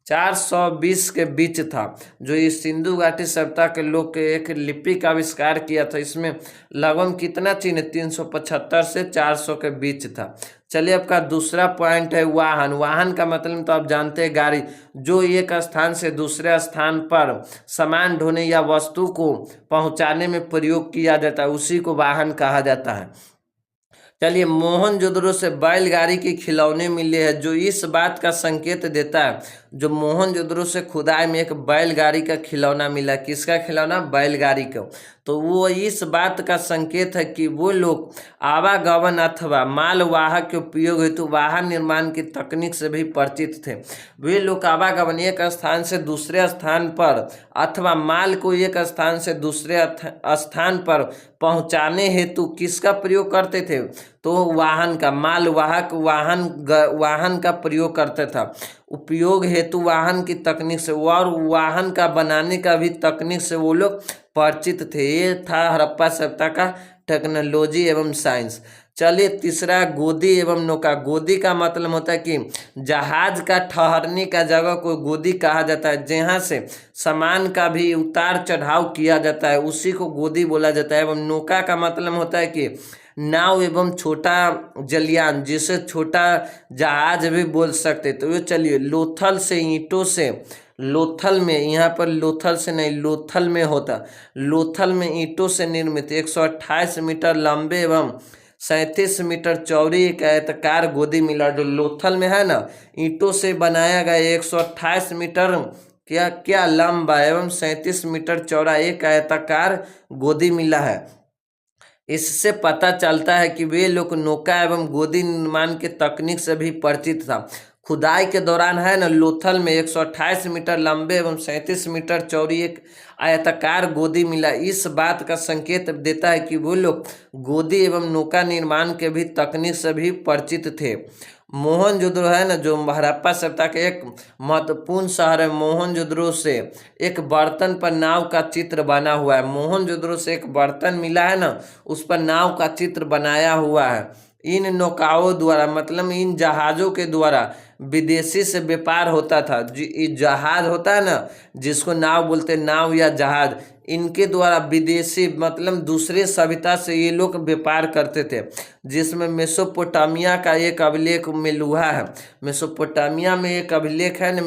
420 के बीच था। जो इस सिंधु घाटी सभ्यता के लोग के एक लिपि का आविष्कार किया था, इसमें लगभग कितना चिन्ह 375 से 400 के बीच था। चलिए आपका दूसरा पॉइंट है वाहन। वाहन का मतलब तो आप जानते हैं गाड़ी, जो एक स्थान से दूसरे स्थान पर सामान ढोने या वस्तु को पहुंचाने में प्रयोग किया जाता है, उसी को वाहन कहा जाता है। चलिए मोहनजोदड़ो से बैलगाड़ी के खिलौने मिले हैं, जो इस बात का संकेत देता है। जो मोहनजोदड़ो से खुदाई में एक बैलगाड़ी का खिलौना मिला। किसका खिलौना? बैलगाड़ी का। तो वो इस बात का संकेत है कि वो लोग आवागमन अथवा मालवाहक के उपयोग हेतु वाहन निर्माण की तकनीक से भी परिचित थे। वे लोग आवागमन एक स्थान से दूसरे स्थान पर अथवा माल को एक स्थान से दूसरे स्थान पर पहुंचाने हेतु किसका प्रयोग करते थे? तो वाहन का, मालवाहक वाहन का प्रयोग करते था। उपयोग हेतु वाहन की तकनीक से और वाहन का बनाने का भी तकनीक से वो लोग परिचित थे। ये था हड़प्पा सभ्यता का टेक्नोलॉजी एवं साइंस। चलिए तीसरा गोदी एवं नौका। गोदी का मतलब होता है कि जहाज का ठहरने का जगह को गोदी कहा जाता है, जहाँ से सामान का भी उतार चढ़ाव किया जाता है, उसी को गोदी बोला जाता है। एवं नौका का मतलब होता है कि नाव एवं छोटा जलयान, जिसे छोटा जहाज भी बोल सकते। तो ये चलिए लोथल से ईंटों से, लोथल में, यहाँ पर लोथल से नहीं लोथल में होता, लोथल में ईंटों से निर्मित 128 मीटर लंबे एवं 37 मीटर चौड़ी एक आयताकार गोदी मिला। जो लोथल में है ना, ईंटों से बनाया गया 128 मीटर क्या लंबा एवं 37 मीटर चौड़ा एक आयताकार गोदी मिला है। इससे पता चलता है कि वे लोग नौका एवं गोदी निर्माण के तकनीक से भी परिचित था। खुदाई के दौरान है ना लोथल में 128 मीटर लंबे एवं 37 मीटर चौड़ी एक आयताकार गोदी मिला। इस बात का संकेत देता है कि वो लोग गोदी एवं नौका निर्माण के भी तकनीक से भी परिचित थे। मोहनजोदड़ो है ना जो हड़प्पा सभ्यता के एक महत्वपूर्ण शहर है, मोहनजोदड़ो से एक बर्तन पर नाव का चित्र बना हुआ है। मोहनजोदड़ो से एक बर्तन मिला है ना, उस पर नाव का चित्र बनाया हुआ है। इन नौकाओं द्वारा मतलब इन जहाज़ों के द्वारा विदेशी से व्यापार होता था। जहाज होता है ना जिसको नाव बोलते हैं, नाव या जहाज, इनके द्वारा विदेशी मतलब दूसरे सभ्यता से ये लोग व्यापार करते थे। जिसमें मेसोपोटामिया का एक अभिलेख मेलुहा है। मेसोपोटामिया में एक अभिलेख है न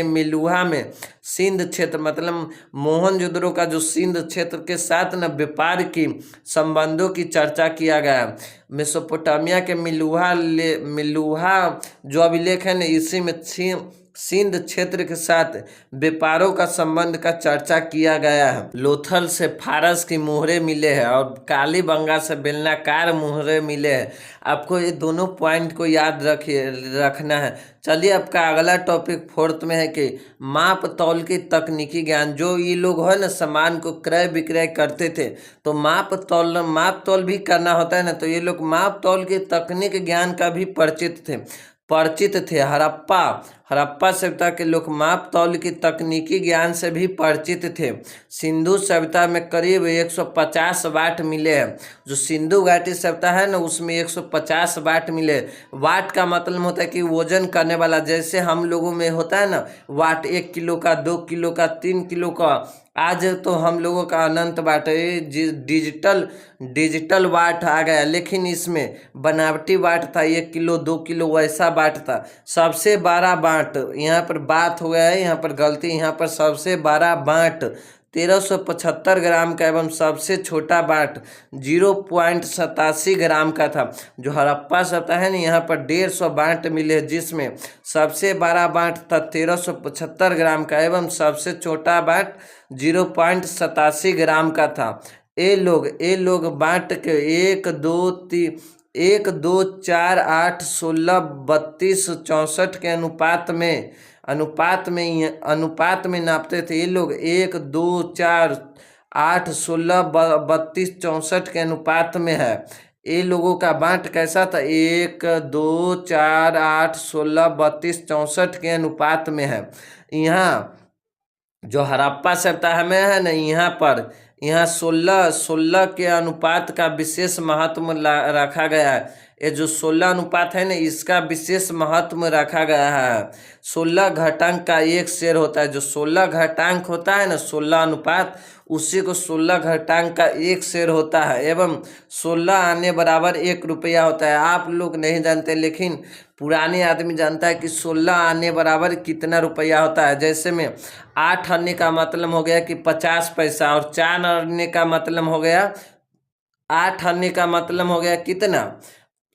मेलुहा में सिंध क्षेत्र मतलब मोहनजोदड़ो का जो सिंध क्षेत्र के साथ न व्यापार की संबंधों की चर्चा किया गया है। मेसोपोटामिया के मेलुहा जो अभिलेख है न इसी में सिंध क्षेत्र के साथ व्यापारों का संबंध का चर्चा किया गया है। लोथल से फारस की मोहरे मिले हैं और कालीबंगा से बेलनाकार मोहरे मिले हैं। आपको ये दोनों पॉइंट को याद रखना है। चलिए आपका अगला टॉपिक 4th में है कि माप तौल की तकनीकी ज्ञान। जो ये लोग है ना सामान को क्रय विक्रय करते थे तो माप तौल भी करना होता है ना, तो ये लोग माप तौल की तकनीक ज्ञान का भी परिचित थे। हड़प्पा सभ्यता के लोग माप तौल की तकनीकी ज्ञान से भी परिचित थे। सिंधु सभ्यता में करीब 150 वाट मिले हैं। जो सिंधु घाटी सभ्यता है ना उसमें 150 वाट मिले। वाट का मतलब होता है कि वजन करने वाला, जैसे हम लोगों में होता है ना वाट 1 किलो का, 2 किलो का, 3 किलो का। आज तो हम लोगों का अनंत वाट है, डिजिटल वाट आ गया, लेकिन इसमें बनावटी वाट था, 1 किलो 2 किलो वैसा वाट था। सबसे बड़ा वाट यहाँ पर बात हो गया है, यहाँ पर गलती, यहाँ पर सबसे बड़ा वाट 1375 ग्राम का एवं सबसे छोटा वाट 0.87 ग्राम का था। जो हड़प्पा सभ्यता है ना यहाँ पर 150 वाट मिले, जिसमें सबसे बड़ा वाट था 1375 ग्राम का एवं सबसे छोटा वाट 0.87 ग्राम का था। ये लोग वाट के 1 2 4 8 16 32 64 के अनुपात में नापते थे। ये लोग 1 2 4 8 16 32 64 के अनुपात में है। ये लोगों का बाँट कैसा था? 1 2 4 8 16 32 64 के अनुपात में है। यहाँ जो हड़प्पा सभ्यता में है ना यहाँ 16 के अनुपात का विशेष महत्व रखा गया है। ये जो 16 अनुपात है ना इसका विशेष महत्व रखा गया है। 16 घटांक का एक शेर होता है। जो 16 घटांक होता है ना 16 अनुपात, उसी को 16 घटांक का एक शेर होता है एवं 16 आने बराबर 1 रुपया होता है। आप लोग नहीं जानते लेकिन पुराने आदमी जानता है कि 16 आने बराबर कितना रुपया होता है। जैसे में 8 आने का मतलब हो गया कि 50 पैसा और 4 आने का मतलब हो गया 8 आने का मतलब हो गया कितना?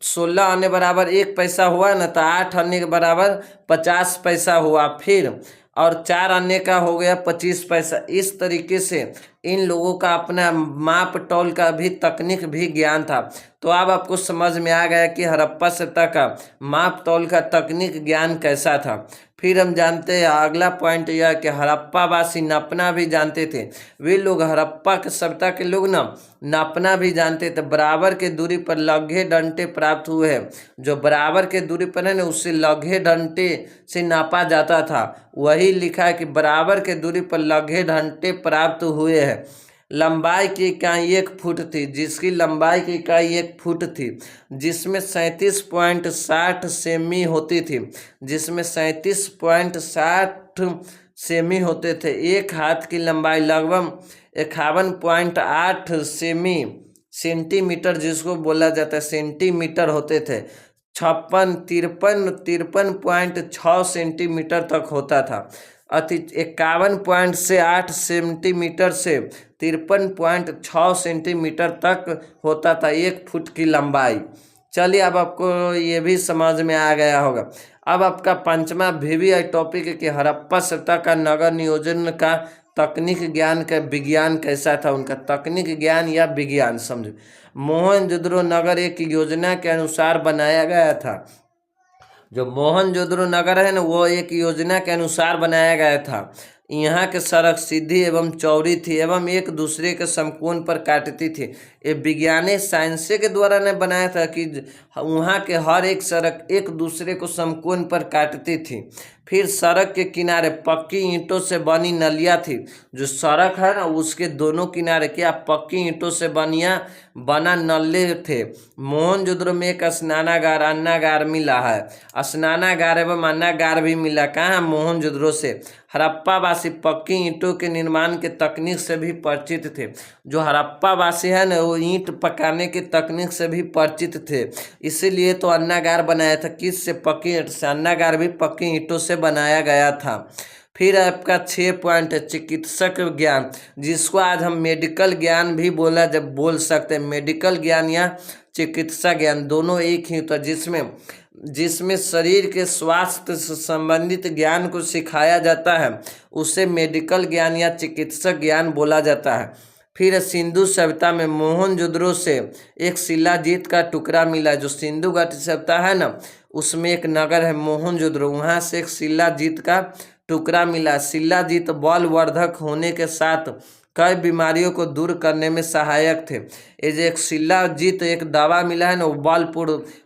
16 आने बराबर 1 पैसा हुआ ना, तो 8 आने के बराबर 50 पैसा हुआ, फिर और 4 आने का हो गया 25 पैसा। इस तरीके से इन लोगों का अपना माप तौल का भी तकनीक भी ज्ञान था। तो अब आपको समझ में आ गया कि हड़प्पा सभ्यता का माप तौल का तकनीक ज्ञान कैसा था। फिर हम जानते हैं अगला पॉइंट यह कि हड़प्पा वासी नापना भी जानते थे। वे लोग हड़प्पा के सभ्यता के लोग नापना भी जानते थे। बराबर के दूरी पर लघे डंटे प्राप्त हुए हैं। जो बराबर के दूरी पर है ना उससे लघे डंटे से नापा जाता था। वही लिखा है कि बराबर के दूरी पर लघे डंटे प्राप्त हुए हैं। लंबाई की इकाई 1 फुट थी, जिसकी लंबाई की इकाई 1 फुट थी, जिसमें 37.60 सेमी होती थी, जिसमें 37.60 सेमी होते थे। एक हाथ की लंबाई लगभग 51.8 सेंटीमीटर जिसको बोला जाता है सेंटीमीटर होते थे। 53.6 सेंटीमीटर तक होता था। 51.8 सेंटीमीटर से 53.6 सेंटीमीटर तक होता था 1 फुट की लंबाई। चलिए अब आपको ये भी समझ में आ गया होगा। अब आपका 5वां VVI टॉपिक है कि हड़प्पा सभ्यता का नगर नियोजन का तकनीक ज्ञान का विज्ञान कैसा था। उनका तकनीक ज्ञान या विज्ञान समझो। मोहनजोदड़ो नगर एक योजना के अनुसार बनाया गया था। जो मोहनजोदड़ो नगर है ना, वो एक योजना के अनुसार बनाया गया था। यहाँ के सड़क सीधी एवं चौड़ी थी एवं एक दूसरे के समकोण पर काटती थी। ये वैज्ञानिक साइंस के द्वारा ने बनाया था कि वहाँ के हर एक सड़क एक दूसरे को समकोण पर काटती थी। फिर सड़क के किनारे पक्की ईंटों से बनी नलियाँ थी। जो सड़क है ना, उसके दोनों किनारे क्या पक्की ईंटों से बना नल्ले थे। मोहनजोदड़ो में एक स्नानागार अन्नागार मिला है। स्नानागार एवं अन्नागार भी मिला कहाँ? मोहनजोदड़ो से। हड़प्पा वासी पक्की ईंटों के निर्माण के तकनीक से भी परिचित थे। जो हड़प्पा वासी है ना, वो ईंट पकाने की तकनीक से भी परिचित थे, इसीलिए तो अन्नागार बनाया था। किस से? पक्की ईंट से। अन्नागार भी पक्की ईंटों से बनाया गया था। फिर आपका 6 पॉइंट है चिकित्सक ज्ञान, जिसको आज हम मेडिकल ज्ञान भी बोल सकते हैं। मेडिकल ज्ञान या चिकित्सा ज्ञान दोनों एक ही होता है, जिसमें शरीर के स्वास्थ्य से संबंधित ज्ञान को सिखाया जाता है, उसे मेडिकल ज्ञान या चिकित्सक ज्ञान बोला जाता है। फिर सिंधु सभ्यता में मोहनजोदड़ो से एक शिलाजीत का टुकड़ा मिला। जो सिंधु घाटी सभ्यता है ना, उसमें एक नगर है मोहनजोदड़ो, वहाँ से एक शिलाजीत का टुकड़ा मिला। शिलाजीत बलवर्धक होने के साथ कई बीमारियों को दूर करने में सहायक थे। ये जो एक शिलाजीत एक दवा मिला है ना, वो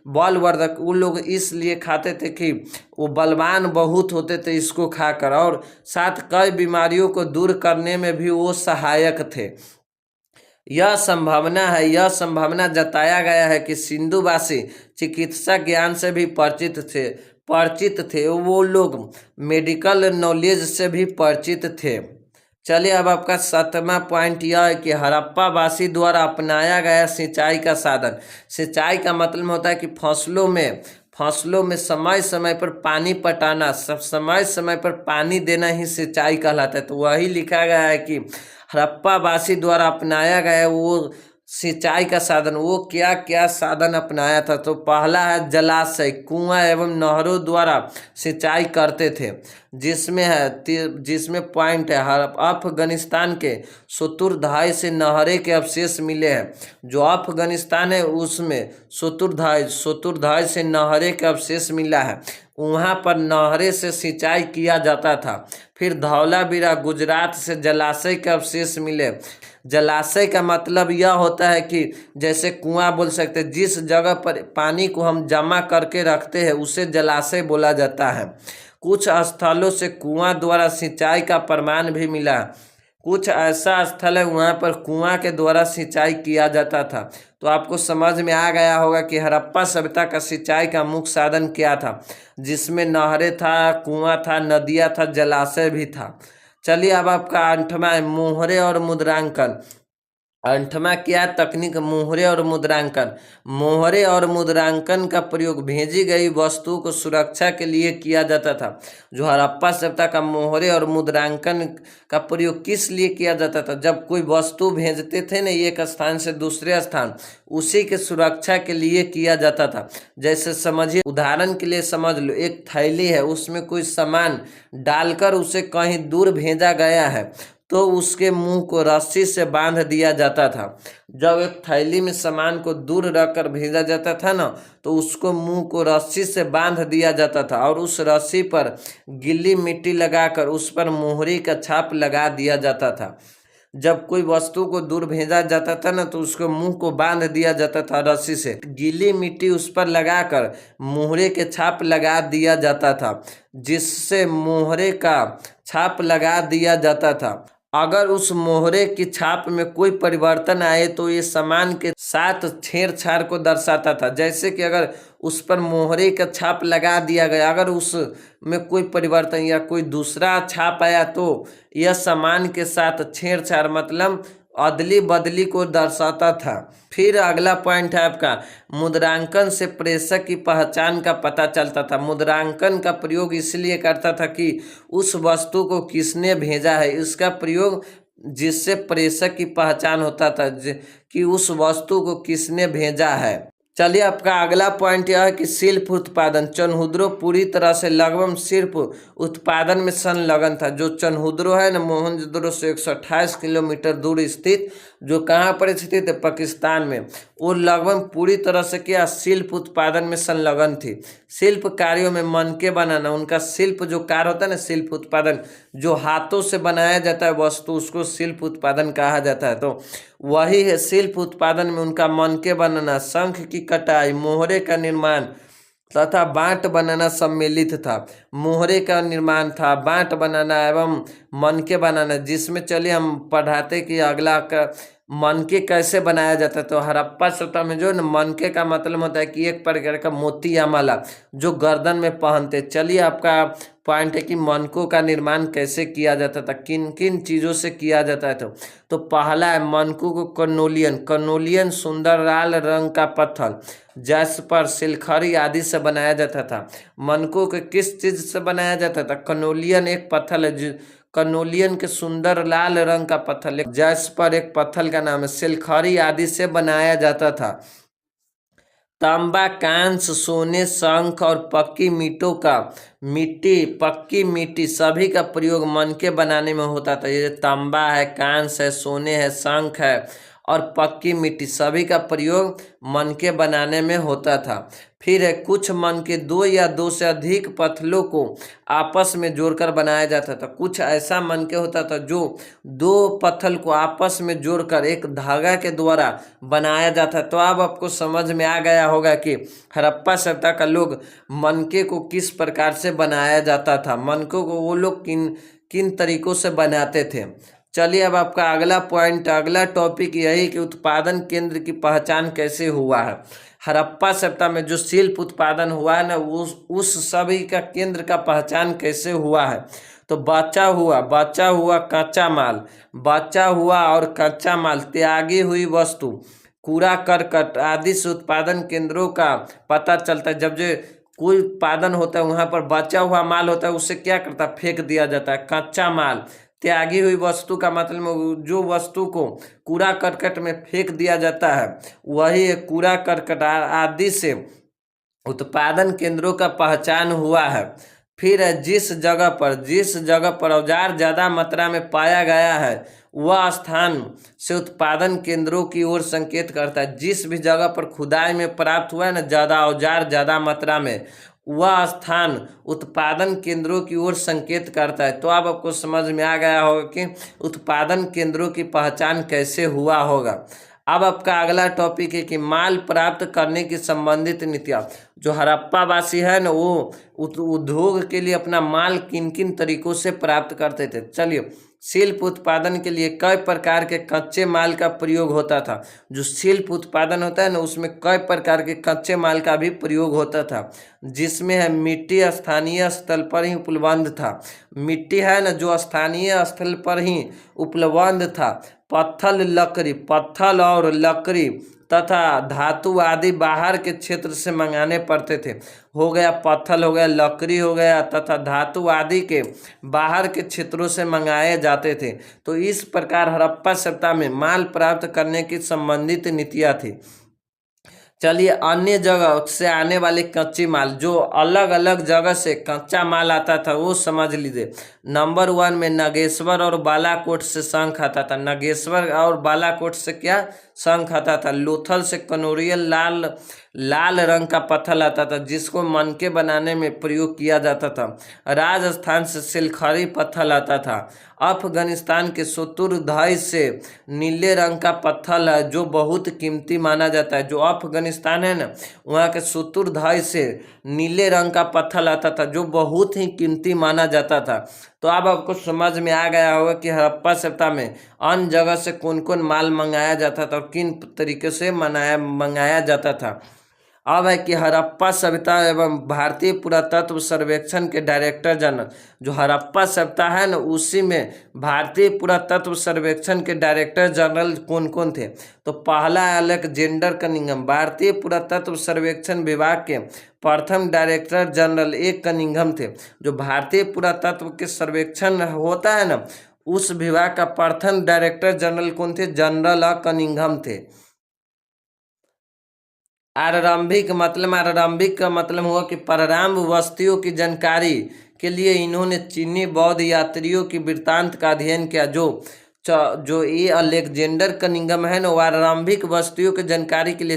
बलवर्धक, वो लोग इसलिए खाते थे कि वो बलवान बहुत होते थे इसको खाकर, और साथ कई बीमारियों को दूर करने में भी वो सहायक थे। यह संभावना जताया गया है कि सिंधुवासी चिकित्सा ज्ञान से भी परिचित थे। वो लोग मेडिकल नॉलेज से भी परिचित थे। चलिए अब आपका 7वां पॉइंट यह है कि हड़प्पा वासी द्वारा अपनाया गया सिंचाई का साधन। सिंचाई का मतलब होता है कि फसलों में समय समय पर पानी पटाना, समय समय पर पानी देना ही सिंचाई कहलाता है। तो वही लिखा गया है कि हड़प्पा वासी द्वारा अपनाया गया वो सिंचाई का साधन। वो क्या क्या साधन अपनाया था? तो पहला है जलाशय, कुआं एवं नहरों द्वारा सिंचाई करते थे, जिसमें पॉइंट है अफगानिस्तान के शत्रुधाई से नहरें के अवशेष मिले हैं। जो अफगानिस्तान है उसमें शत्रुधाई से नहरें के अवशेष मिला है, वहाँ पर नहरें से सिंचाई किया जाता था। फिर धौलावीरा गुजरात से जलाशय के अवशेष मिले। जलाशय का मतलब यह होता है कि जैसे कुआं बोल सकते हैं, जिस जगह पर पानी को हम जमा करके रखते हैं उसे जलाशय बोला जाता है। कुछ स्थलों से कुआं द्वारा सिंचाई का प्रमाण भी मिला। कुछ ऐसा स्थल है वहाँ पर कुआं के द्वारा सिंचाई किया जाता था। तो आपको समझ में आ गया होगा कि हड़प्पा सभ्यता का सिंचाई का मुख्य साधन क्या था, जिसमें नहरें था, कुआं था, नदियाँ था, जलाशय भी था। चलिए अब आपका 8वां है मोहरे और मुद्रांकन। 8वां क्या तकनीक? मोहरे और मुद्रांकन। मोहरे और मुद्रांकन का प्रयोग भेजी गई वस्तुओं को सुरक्षा के लिए किया जाता था। जो हड़प्पा सभ्यता का मोहरे और मुद्रांकन का प्रयोग किस लिए किया जाता था? जब कोई वस्तु भेजते थे ना एक स्थान से दूसरे स्थान, उसी के सुरक्षा के लिए किया जाता था। जैसे समझिए, उदाहरण के लिए समझ लो, एक थैली है, उसमें कोई सामान डालकर उसे कहीं दूर भेजा गया है, तो उसके मुंह को रस्सी से बांध दिया जाता था। जब एक थैली में सामान को दूर रखकर भेजा जाता था ना, तो उसको मुंह को रस्सी से बांध दिया जाता था और उस रस्सी पर गीली मिट्टी लगाकर उस पर मोहरे का छाप लगा दिया जाता था। जब कोई वस्तु को दूर भेजा जाता था ना, तो उसको मुंह को बांध दिया जाता था रस्सी से, गीली मिट्टी उस पर लगाकर मोहरे के छाप लगा दिया जाता था। जिससे मोहरे का छाप लगा दिया जाता था, अगर उस मोहरे की छाप में कोई परिवर्तन आए तो ये सामान के साथ छेड़छाड़ को दर्शाता था। जैसे कि अगर उस पर मोहरे का छाप लगा दिया गया, अगर उस में कोई परिवर्तन या कोई दूसरा छाप आया तो यह सामान के साथ छेड़छाड़ मतलब अदली बदली को दर्शाता था। फिर अगला पॉइंट है आपका मुद्रांकन से प्रेषक की पहचान का पता चलता था। मुद्रांकन का प्रयोग इसलिए करता था कि उस वस्तु को किसने भेजा है, इसका प्रयोग जिससे प्रेषक की पहचान होता था कि उस वस्तु को किसने भेजा है। चलिए आपका अगला पॉइंट यह है कि शिल्प उत्पादन। चनहुद्रो पूरी तरह से लगभग शिल्प उत्पादन में संलग्न था। जो चनहुद्रो है ना, मोहनजोदड़ो से 128 किलोमीटर दूर स्थित जो कहाँ पर स्थित है, पाकिस्तान में। वो लगभग पूरी तरह से क्या शिल्प उत्पादन में संलग्न थी। शिल्प कार्यों में मनके बनाना, उनका शिल्प जो कार्य होता है ना, शिल्प उत्पादन, जो हाथों से बनाया जाता है वस्तु, उसको शिल्प उत्पादन कहा जाता है। तो वही है शिल्प उत्पादन में उनका मनके बनाना, शंख की कटाई, मोहरे का निर्माण तथा बांट बनाना सम्मिलित था। मोहरे का निर्माण था, बांट बनाना एवं मनके बनाना, जिसमें चलिए हम पढ़ाते कि अगला का मनके कैसे बनाया जाता है। तो हड़प्पा सभ्यता में जो न मनके का मतलब होता है कि एक प्रकार का मोती या माला जो गर्दन में पहनते। चलिए आपका पॉइंट है कि मनकों का निर्माण कैसे किया जाता था, किन किन चीज़ों से किया जाता है। तो पहला है मनकों को कर्नोलियन। कर्नोलियन सुंदर लाल रंग का पत्थर, जैस्पर, सिलखरी आदि से बनाया जाता था। मनकों के किस चीज से बनाया जाता था? कर्नोलियन एक पत्थर है, कर्नोलियन के सुंदर लाल रंग का पत्थर, जैस्पर एक पत्थर का नाम है, सिलखरी आदि से बनाया जाता था। तांबा, कांस्य, सोने, शंख और पक्की मिट्टी सभी का प्रयोग मनके बनाने में होता था। ये तांबा है, कांस्य है, सोने है, शंख है और पक्की मिट्टी सभी का प्रयोग मनके बनाने में होता था। फिर है कुछ मनके दो या दो से अधिक पत्थरों को आपस में जोड़कर बनाया जाता था। कुछ ऐसा मनके होता था जो दो पत्थर को आपस में जोड़कर एक धागा के द्वारा बनाया जाता। तो अब आपको समझ में आ गया होगा कि हड़प्पा सभ्यता का लोग मनके को किस प्रकार से बनाया जाता था, मनकों को वो लोग किन किन तरीकों से बनाते थे। चलिए अब आपका अगला पॉइंट, अगला टॉपिक यही कि उत्पादन केंद्र की पहचान कैसे हुआ है। हड़प्पा सभ्यता में जो शिल्प उत्पादन हुआ है ना, उस सभी का केंद्र का पहचान कैसे हुआ है। तो बचा हुआ कच्चा माल, बचा हुआ और कच्चा माल, त्यागी हुई वस्तु, कूड़ा करकट आदि से उत्पादन केंद्रों का पता चलता है। जब जो कोई उत्पादन होता है वहाँ पर बचा हुआ माल होता है, उससे क्या करता है, फेंक दिया जाता है। कच्चा माल, त्यागी हुई वस्तु का मतलब जो वस्तु को कूड़ा करकट में फेंक दिया जाता है, वही कूड़ा करकट आदि से उत्पादन केंद्रों का पहचान हुआ है। फिर है जिस जगह पर औजार ज़्यादा मात्रा में पाया गया है, वह स्थान से उत्पादन केंद्रों की ओर संकेत करता है। जिस भी जगह पर खुदाई में प्राप्त हुआ है ना ज़्यादा औजार ज़्यादा मात्रा में, वह स्थान उत्पादन केंद्रों की ओर संकेत करता है। तो अब आपको समझ में आ गया होगा कि उत्पादन केंद्रों की पहचान कैसे हुआ होगा। अब आपका अगला टॉपिक है कि माल प्राप्त करने की संबंधित नीतियाँ। जो हड़प्पा वासी है ना, वो उद्योग के लिए अपना माल किन किन तरीकों से प्राप्त करते थे। चलिए, शिल्प उत्पादन के लिए कई प्रकार के कच्चे माल का प्रयोग होता था। जो शिल्प उत्पादन होता है ना, उसमें कई प्रकार के कच्चे माल का भी प्रयोग होता था, जिसमें है मिट्टी स्थानीय स्थल पर ही उपलब्ध था। मिट्टी है ना जो स्थानीय स्थल पर ही उपलब्ध था। पत्थर और लकड़ी तथा धातु आदि बाहर के क्षेत्र से मंगाने पड़ते थे। हो गया पत्थर, हो गया लकड़ी, हो गया तथा धातु आदि के बाहर के क्षेत्रों से मंगाए जाते थे। तो इस प्रकार हड़प्पा सभ्यता में माल प्राप्त करने की संबंधित नीतियाँ थी। चलिए, अन्य जगह से आने वाले कच्चे माल, जो अलग अलग जगह से कच्चा माल आता था वो समझ लीजिए। नंबर 1 में नागेश्वर और बालाकोट से शंख आता था। नागेश्वर और बालाकोट से क्या शंख आता था। लोथल से कनोरियल लाल रंग का पत्थर आता था, जिसको मनके बनाने में प्रयोग किया जाता था। राजस्थान से सिलखरी पत्थर आता था। अफगानिस्तान के शतुरधाई से नीले रंग का पत्थर है, जो बहुत कीमती माना जाता है। जो अफगानिस्तान है ना, वहाँ के शतुरधाई से नीले रंग का पत्थर आता था, जो बहुत ही कीमती माना जाता था। तो अब आपको समझ में आ गया होगा कि हड़प्पा सभ्यता में अन्य जगह से कौन कौन माल मंगाया जाता था और किन तरीके से मंगाया जाता था। अब है कि हड़प्पा सभ्यता एवं भारतीय पुरातत्व सर्वेक्षण के डायरेक्टर जनरल, जो हड़प्पा सभ्यता है ना, उसी में भारतीय पुरातत्व सर्वेक्षण के डायरेक्टर जनरल कौन कौन थे। तो पहला अलेक्जेंडर कनिंघम, भारतीय पुरातत्व सर्वेक्षण विभाग के प्रथम डायरेक्टर जनरल एक कनिंघम थे। जो भारतीय पुरातत्व के सर्वेक्षण होता है ना, उस विभाग का प्रथम डायरेक्टर जनरल कौन थे? जनरल कनिंघम थे। आरंभिक का मतलब हुआ कि प्रारंभ वस्तुओं की जानकारी के लिए इन्होंने चीनी बौद्ध यात्रियों की वृत्तांत का अध्ययन किया, जो जो ये अलेक्जेंडर कनिंघम है ना, वो आरंभिक वस्तुओं की जानकारी के लिए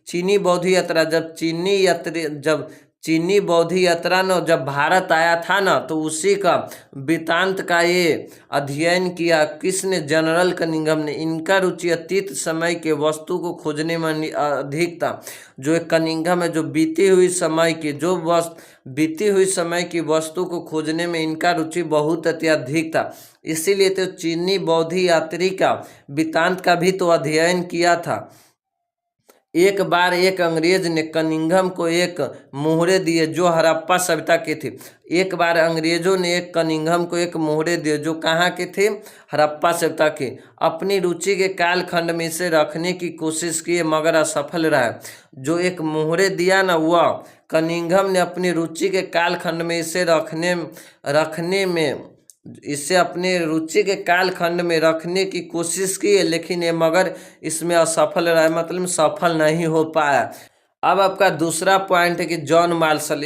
चीनी बौद्ध यात्रा, जब चीनी बौद्ध यात्रा न जब भारत आया था ना, तो उसी का वृत्तांत का ये अध्ययन किया। किसने? जनरल कनिंघम ने। इनका रुचि अतीत समय के वस्तु को खोजने में अधिक था। जो एक कनिंघम है, जो बीती हुई समय की वस्तु को खोजने में इनका रुचि बहुत अत्यधिक था। इसीलिए तो चीनी बौद्ध यात्री का वृत्तांत का भी तो अध्ययन किया था। एक बार एक अंग्रेज ने कनिंघम को एक मोहरे दिए जो हड़प्पा सभ्यता के थे। एक बार अंग्रेजों ने एक कनिंघम को एक मोहरे दिए जो कहाँ के थे? हड़प्पा सभ्यता के। अपनी रुचि के कालखंड में इसे रखने की कोशिश की मगर असफल रहा। जो एक मोहरे दिया ना, वह कनिंघम ने अपनी रुचि के कालखंड में इसे अपने रुचि के कालखंड में रखने की कोशिश की है, लेकिन ये मगर इसमें असफल रहा, मतलब सफल नहीं हो पाया। अब आपका दूसरा पॉइंट है कि जॉन मार्शल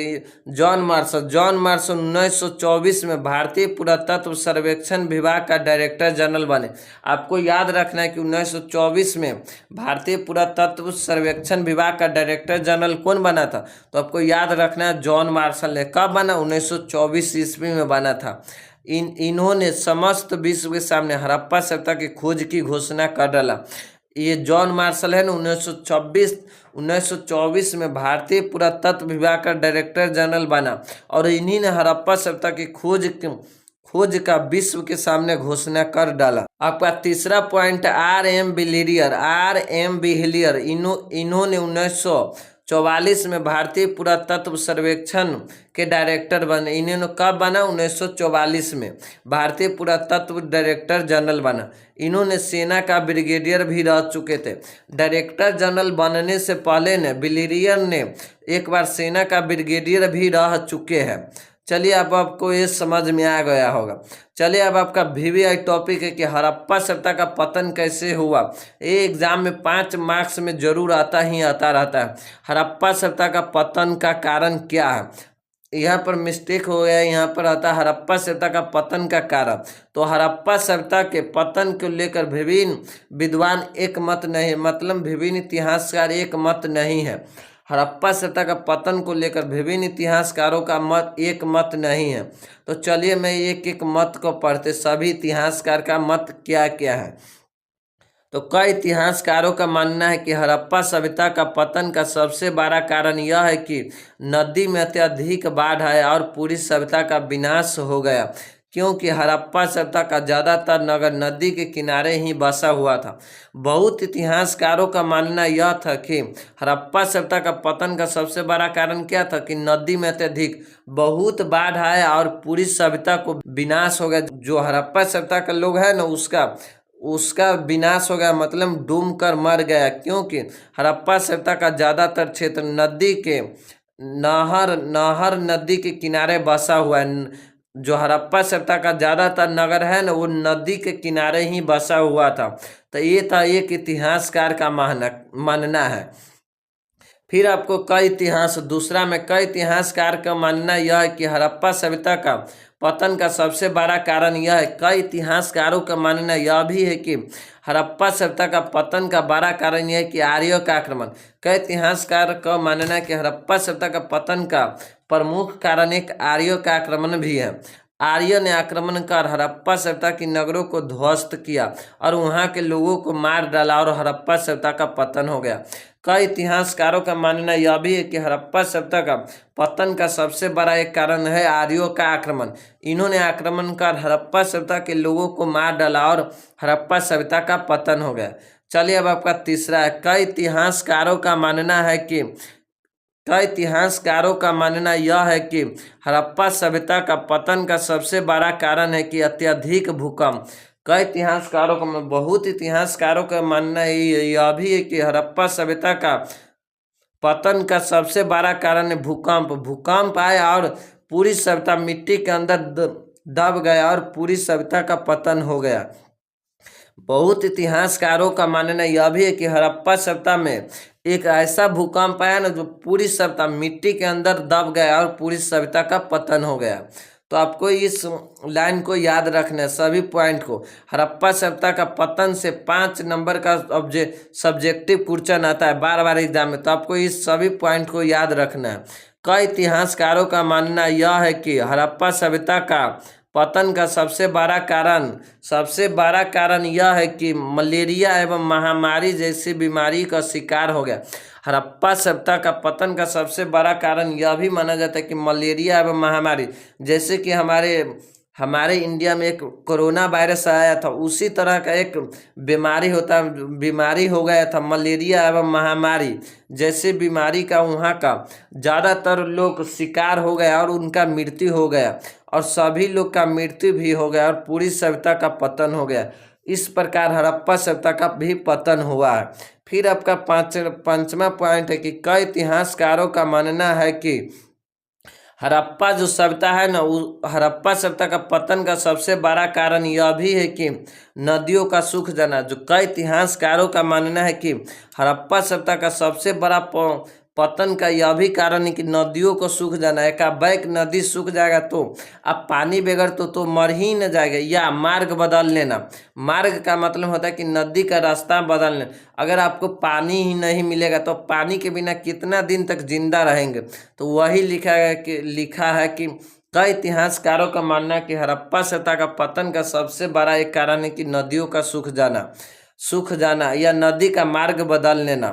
1924 में भारतीय पुरातत्व सर्वेक्षण विभाग का डायरेक्टर जनरल बने। आपको याद रखना है कि 1924 में भारतीय पुरातत्व सर्वेक्षण विभाग का डायरेक्टर जनरल कौन बना था? तो आपको याद रखना है जॉन मार्शल ने। कब बना? 1924 ईस्वी में बना था। इन्होंने समस्त विश्व के सामने हड़प्पा सभ्यता की खोज की घोषणा कर डाला। ये जॉन मार्शल है ना, 1924 में भारतीय पुरातत्व विभाग का डायरेक्टर जनरल बना और इन्हीं ने हड़प्पा सभ्यता की खोज का विश्व के सामने घोषणा कर डाला। आपका तीसरा पॉइंट R.M. व्हिलियर इन्होंने 1944 में भारतीय पुरातत्व सर्वेक्षण के डायरेक्टर बने। इन्होंने कब बना? 1944 में भारतीय पुरातत्व डायरेक्टर जनरल बना। इन्होंने सेना का ब्रिगेडियर भी रह चुके थे। डायरेक्टर जनरल बनने से पहले ने व्हिलियर ने एक बार सेना का ब्रिगेडियर भी रह चुके हैं। चलिए अब आपको ये समझ में आ गया होगा। चलिए अब आपका VVI टॉपिक है कि हड़प्पा सभ्यता का पतन कैसे हुआ। ये एग्जाम में 5 मार्क्स में जरूर आता रहता है। हड़प्पा सभ्यता का पतन का कारण क्या है? यहाँ पर मिस्टेक हो गया, यहाँ पर आता है हड़प्पा सभ्यता का पतन का कारण। तो हड़प्पा सभ्यता के पतन को लेकर विभिन्न विद्वान एक मत नहीं, मतलब विभिन्न इतिहासकार एक मत नहीं है। हड़प्पा सभ्यता का पतन को लेकर विभिन्न इतिहासकारों का एक मत नहीं है। तो चलिए मैं एक मत को पढ़ते, सभी इतिहासकार का मत क्या क्या है। तो कई इतिहासकारों का मानना है कि हड़प्पा सभ्यता का पतन का सबसे बड़ा कारण यह है कि नदी में अत्यधिक बाढ़ आया और पूरी सभ्यता का विनाश हो गया, क्योंकि हड़प्पा सभ्यता का ज़्यादातर नगर नदी के किनारे ही बसा हुआ था। बहुत इतिहासकारों का मानना यह था कि हड़प्पा सभ्यता का पतन का सबसे बड़ा कारण क्या था कि नदी में अत्यधिक बहुत बाढ़ आया और पूरी सभ्यता को विनाश हो गया। जो हड़प्पा सभ्यता का लोग है ना, उसका विनाश हो गया, मतलब डूब कर मर गया, क्योंकि हड़प्पा सभ्यता का ज़्यादातर क्षेत्र नहर नदी के किनारे बसा हुआ है। जो हड़प्पा सभ्यता का ज़्यादातर नगर है ना, वो नदी के किनारे ही बसा हुआ था। तो ये था एक इतिहासकार का मानना है। फिर आपको कई इतिहासकार का मानना यह है कि हड़प्पा सभ्यता का पतन का सबसे बड़ा कारण यह है। कई इतिहासकारों का मानना यह भी है कि हड़प्पा सभ्यता का पतन का बड़ा कारण यह है कि आर्यों का आक्रमण। कई इतिहासकार का मानना है कि हड़प्पा सभ्यता का पतन का प्रमुख कारण एक आर्यों का आक्रमण भी है। आर्य ने आक्रमण कर हड़प्पा सभ्यता की नगरों को ध्वस्त किया और वहां के लोगों को मार डाला और हड़प्पा सभ्यता का पतन हो गया। कई इतिहासकारों का मानना यह भी है कि हड़प्पा सभ्यता का पतन का सबसे बड़ा एक कारण है आर्यों का आक्रमण। इन्होंने आक्रमण कर हड़प्पा सभ्यता के लोगों को मार डाला और हड़प्पा सभ्यता का पतन हो गया। चलिए अब आपका तीसरा है, कई इतिहासकारों का मानना यह है कि हड़प्पा सभ्यता का पतन का सबसे बड़ा कारण है कि अत्यधिक भूकंप। बहुत इतिहासकारों का मानना यह भी है कि हड़प्पा सभ्यता का पतन का सबसे बड़ा कारण है भूकंप आया और पूरी सभ्यता मिट्टी के अंदर दब गया और पूरी सभ्यता का पतन हो गया। बहुत इतिहासकारों का मानना यह भी है कि हड़प्पा सभ्यता में एक ऐसा भूकंप आया ना, जो पूरी सभ्यता मिट्टी के अंदर दब गया और पूरी सभ्यता का पतन हो गया। तो आपको इस लाइन को याद रखना है, सभी पॉइंट को। हड़प्पा सभ्यता का पतन से 5 नंबर का सब्जेक्टिव क्वेश्चन आता है बार बार एग्जाम में, तो आपको इस सभी पॉइंट को याद रखना है। कई इतिहासकारों का मानना यह है कि हड़प्पा सभ्यता का पतन का सबसे बड़ा कारण यह है कि मलेरिया एवं महामारी जैसी बीमारी का शिकार हो गया। हड़प्पा सभ्यता का पतन का सबसे बड़ा कारण यह भी माना जाता है कि मलेरिया एवं महामारी, जैसे कि हमारे इंडिया में एक कोरोना वायरस आया था, उसी तरह का एक बीमारी हो गया था, मलेरिया एवं महामारी जैसे बीमारी का वहाँ का ज़्यादातर लोग शिकार हो गया और उनका मृत्यु हो गया, और सभी लोग का मृत्यु भी हो गया और पूरी सभ्यता का पतन हो गया। इस प्रकार हड़प्पा सभ्यता का भी पतन हुआ है। फिर आपका पांचवा पॉइंट है कि कई इतिहासकारों का मानना है कि हड़प्पा जो सभ्यता है ना, हड़प्पा सभ्यता का पतन का सबसे बड़ा कारण यह भी है कि नदियों का सूख जाना। जो कई इतिहासकारों का मानना है कि हड़प्पा सभ्यता का सबसे बड़ा पतन का यह भी कारण है कि नदियों को सूख जाना। एकाएक नदी सूख जाएगा तो अब पानी बगैर तो मर ही न जाएगा, या मार्ग बदल लेना। मार्ग का मतलब होता है कि नदी का रास्ता बदल लेना। अगर आपको पानी ही नहीं मिलेगा तो पानी के बिना कितना दिन तक जिंदा रहेंगे। तो वही लिखा है कि कई इतिहासकारों का मानना है कि हड़प्पा सभ्यता का पतन का सबसे बड़ा एक कारण है कि नदियों का सूख जाना या नदी का मार्ग बदल लेना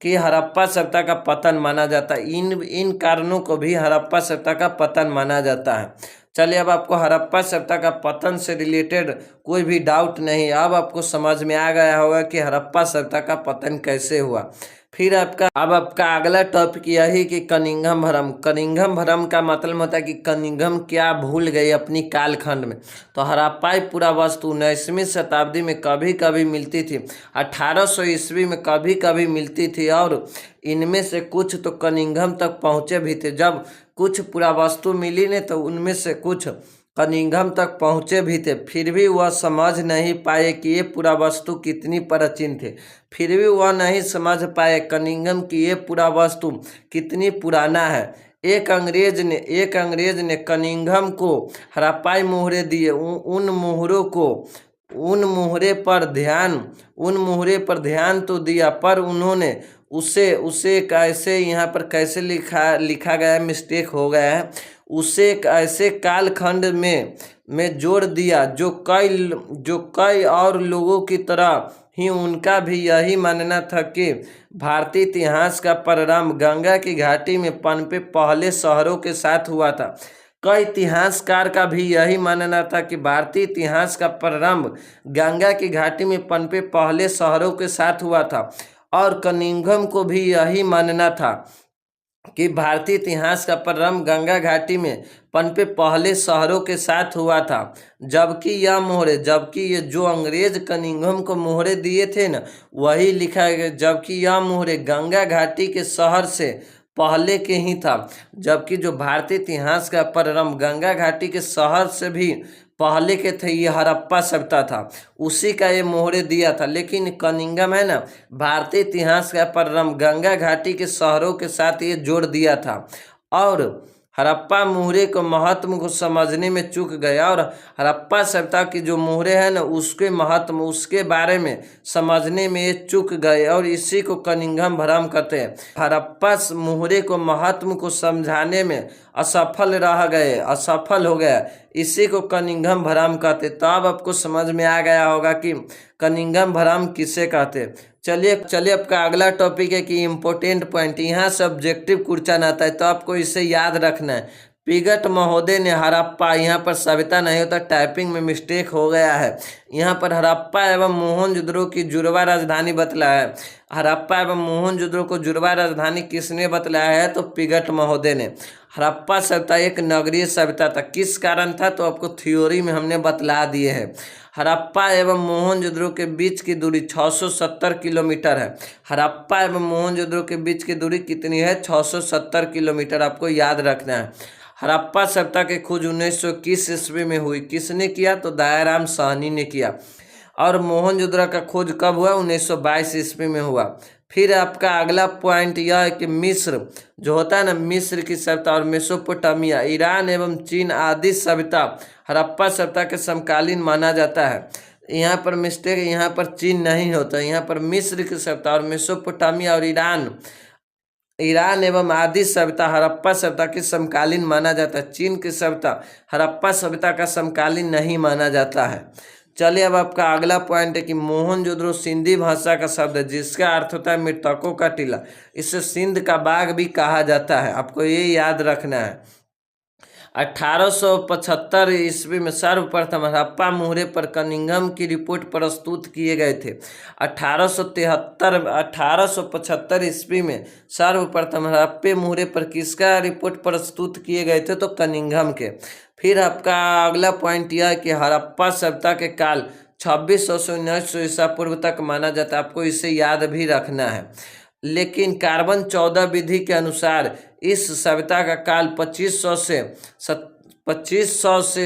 कि हड़प्पा सभ्यता का पतन माना जाता है। इन कारणों को भी हड़प्पा सभ्यता का पतन माना जाता है। चलिए, अब आपको हड़प्पा सभ्यता का पतन से रिलेटेड कोई भी डाउट नहीं, अब आपको समझ में आ गया होगा कि हड़प्पा सभ्यता का पतन कैसे हुआ। फिर अब आपका अगला टॉपिक यही कि कनिंघम भ्रम। कनिंघम भ्रम का मतलब होता है कि कनिंघम क्या भूल गई अपनी कालखंड में। तो हड़प्पाई पुरावस्तु 19वीं शताब्दी में कभी कभी मिलती थी, 1800 ईस्वी में कभी कभी मिलती थी, और इनमें से कुछ तो कनिंघम तक पहुँचे भी थे। जब कुछ पुरावस्तु मिली ने तो उनमें से कुछ कनिंघम तक पहुँचे भी थे, फिर भी वह समझ नहीं पाए कि ये पुरावस्तु कितनी प्राचीन थे। फिर भी वह नहीं समझ पाए कनिंघम की ये पुरावस्तु कितनी पुराना है। एक अंग्रेज ने कनिंघम को हड़प्पाई मोहरे दिए। उन मोहरे पर ध्यान तो दिया, पर उन्होंने उसे कैसे यहाँ पर कैसे लिखा गया है, मिस्टेक हो गया है। उसे एक ऐसे कालखंड में जोड़ दिया जो कई और लोगों की तरह ही उनका भी यही मानना था कि भारतीय इतिहास का प्रारंभ गंगा की घाटी में पनपे पहले शहरों के साथ हुआ था। कई इतिहासकार का भी यही मानना था कि भारतीय इतिहास का प्रारंभ गंगा की घाटी में पनपे पहले शहरों के साथ हुआ था, और कनिंघम को भी यही मानना था कि भारतीय इतिहास का प्रारंभ गंगा घाटी में पनपे पहले शहरों के साथ हुआ था। जबकि ये जो अंग्रेज कनिंघम को मोहरे दिए थे ना, वही लिखा है, जबकि यह मोहरे गंगा घाटी के शहर से पहले के ही था। जबकि जो भारतीय इतिहास का प्रारंभ गंगा घाटी के शहर से भी पहले के थे, ये हड़प्पा सभ्यता था, उसी का ये मोहरे दिया था। लेकिन कनिंघम है ना, भारतीय इतिहास का प्रारंभ गंगा घाटी के शहरों के साथ ये जोड़ दिया था, और हड़प्पा मोहरे को महत्व को समझने में चूक गया, और हड़प्पा सभ्यता की जो मोहरे है ना, उसके महत्व उसके बारे में समझने में ये चूक गए, और इसी को कनिंघम भ्रम कहते हैं। हड़प्पा मोहरे को महत्व को समझाने में असफल हो गया, इसी को कनिंघम भ्रम कहते। तो अब आपको समझ में आ गया होगा कि कनिंघम भ्रम किसे कहते। चलिए आपका अगला टॉपिक है कि इम्पोर्टेंट पॉइंट। यहाँ सब्जेक्टिव क्वेश्चन आता है, तो आपको इसे याद रखना है। पिगट महोदय ने हड़प्पा, यहाँ पर सभ्यता नहीं होता, टाइपिंग में मिस्टेक हो गया है। यहाँ पर हड़प्पा एवं मोहनजोदड़ो की जुड़वा राजधानी बतलाया है। हड़प्पा एवं मोहनजोदड़ो को जुड़वा राजधानी किसने बतलाया है? तो पिगट महोदय ने। हड़प्पा सभ्यता एक नगरीय सभ्यता था। किस कारण था? तो आपको थ्योरी में हमने बतला दिए हैं। हड़प्पा एवं मोहनजोदड़ो के बीच की दूरी 670 किलोमीटर है। हड़प्पा एवं मोहनजोदड़ो के बीच की दूरी कितनी है? 670 किलोमीटर, आपको याद रखना है। हड़प्पा सभ्यता की खोज 1921 ईस्वी में हुई। किसने किया? तो दयाराम साहनी ने किया। और मोहनजोदड़ो का खोज कब हुआ? 1922 ईस्वी में हुआ। फिर आपका अगला पॉइंट यह है कि मिस्र जो होता है ना, मिस्र की सभ्यता और मेसोपोटामिया, ईरान एवं चीन आदि सभ्यता हड़प्पा सभ्यता के समकालीन माना जाता है। यहाँ पर मिस्टेक, यहाँ पर चीन नहीं होता, यहाँ पर मिस्र की सभ्यता और मेसोपोटामिया और ईरान एवं आदि सभ्यता हड़प्पा सभ्यता के समकालीन माना जाता है। चीन की सभ्यता हड़प्पा सभ्यता का समकालीन नहीं माना जाता है। चलिए अब आपका अगला पॉइंट है कि मोहनजोदड़ो सिंधी भाषा का शब्द है जिसका अर्थ होता है मृतकों का टीला। इसे सिंध का बाग भी कहा जाता है, आपको ये याद रखना है। 1875 ईस्वी में सर्वप्रथम हड़प्पा मुहरे पर कनिंघम की रिपोर्ट प्रस्तुत किए गए थे। 1875 ईस्वी में सर्वप्रथम हड़प्पे मुहरे पर किसका रिपोर्ट प्रस्तुत किए गए थे, तो कनिंघम के। फिर आपका अगला पॉइंट यह है कि हड़प्पा सभ्यता के काल 2600 से 1900 ईसा पूर्व तक माना जाता है, आपको इसे याद भी रखना है। लेकिन कार्बन 14 विधि के अनुसार इस सभ्यता का काल 2500 से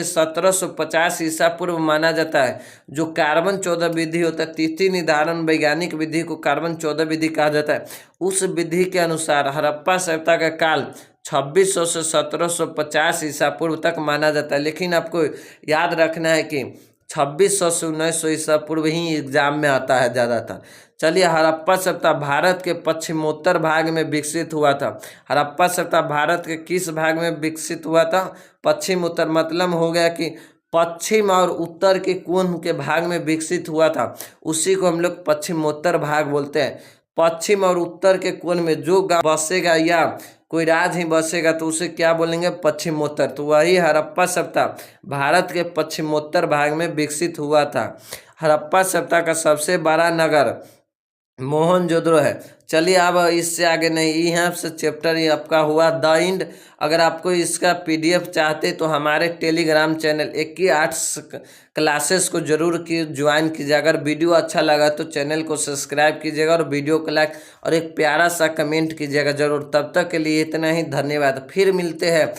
1750 ईसा पूर्व माना जाता है। जो कार्बन 14 विधि होता है, तिथि निर्धारण वैज्ञानिक विधि को कार्बन 14 विधि कहा जाता है। उस विधि के अनुसार हड़प्पा सभ्यता का काल 2600 से 1750 ईसा पूर्व तक माना जाता है। लेकिन आपको याद रखना है कि 2600 से 1900 ईसा पूर्व ही एग्जाम में आता है ज़्यादातर। चलिए, हड़प्पा सभ्यता भारत के पश्चिमोत्तर भाग में विकसित हुआ था। हड़प्पा सभ्यता भारत के किस भाग में विकसित हुआ था? पश्चिम उत्तर, मतलब हो गया कि पश्चिम और उत्तर के कोण के भाग में विकसित हुआ था, उसी को हम लोग पश्चिमोत्तर भाग बोलते हैं। पश्चिम और उत्तर के कोण में जो गाँव बसेगा या कोई राज्य ही बसेगा तो उसे क्या बोलेंगे? पश्चिमोत्तर। तो वही हड़प्पा सभ्यता भारत के पश्चिमोत्तर भाग में विकसित हुआ था। हड़प्पा सभ्यता का सबसे बड़ा नगर मोहनजोदड़ो है। चलिए अब इससे आगे नहीं, यहाँ से चैप्टर ये आपका हुआ द इंड। अगर आपको इसका PDF चाहते तो हमारे टेलीग्राम चैनल 1 क्लासेस को जरूर ज्वाइन कीजिए। अगर वीडियो अच्छा लगा तो चैनल को सब्सक्राइब कीजिएगा और वीडियो को लाइक और एक प्यारा सा कमेंट कीजिएगा जरूर। तब तक के लिए इतना ही, धन्यवाद। फिर मिलते हैं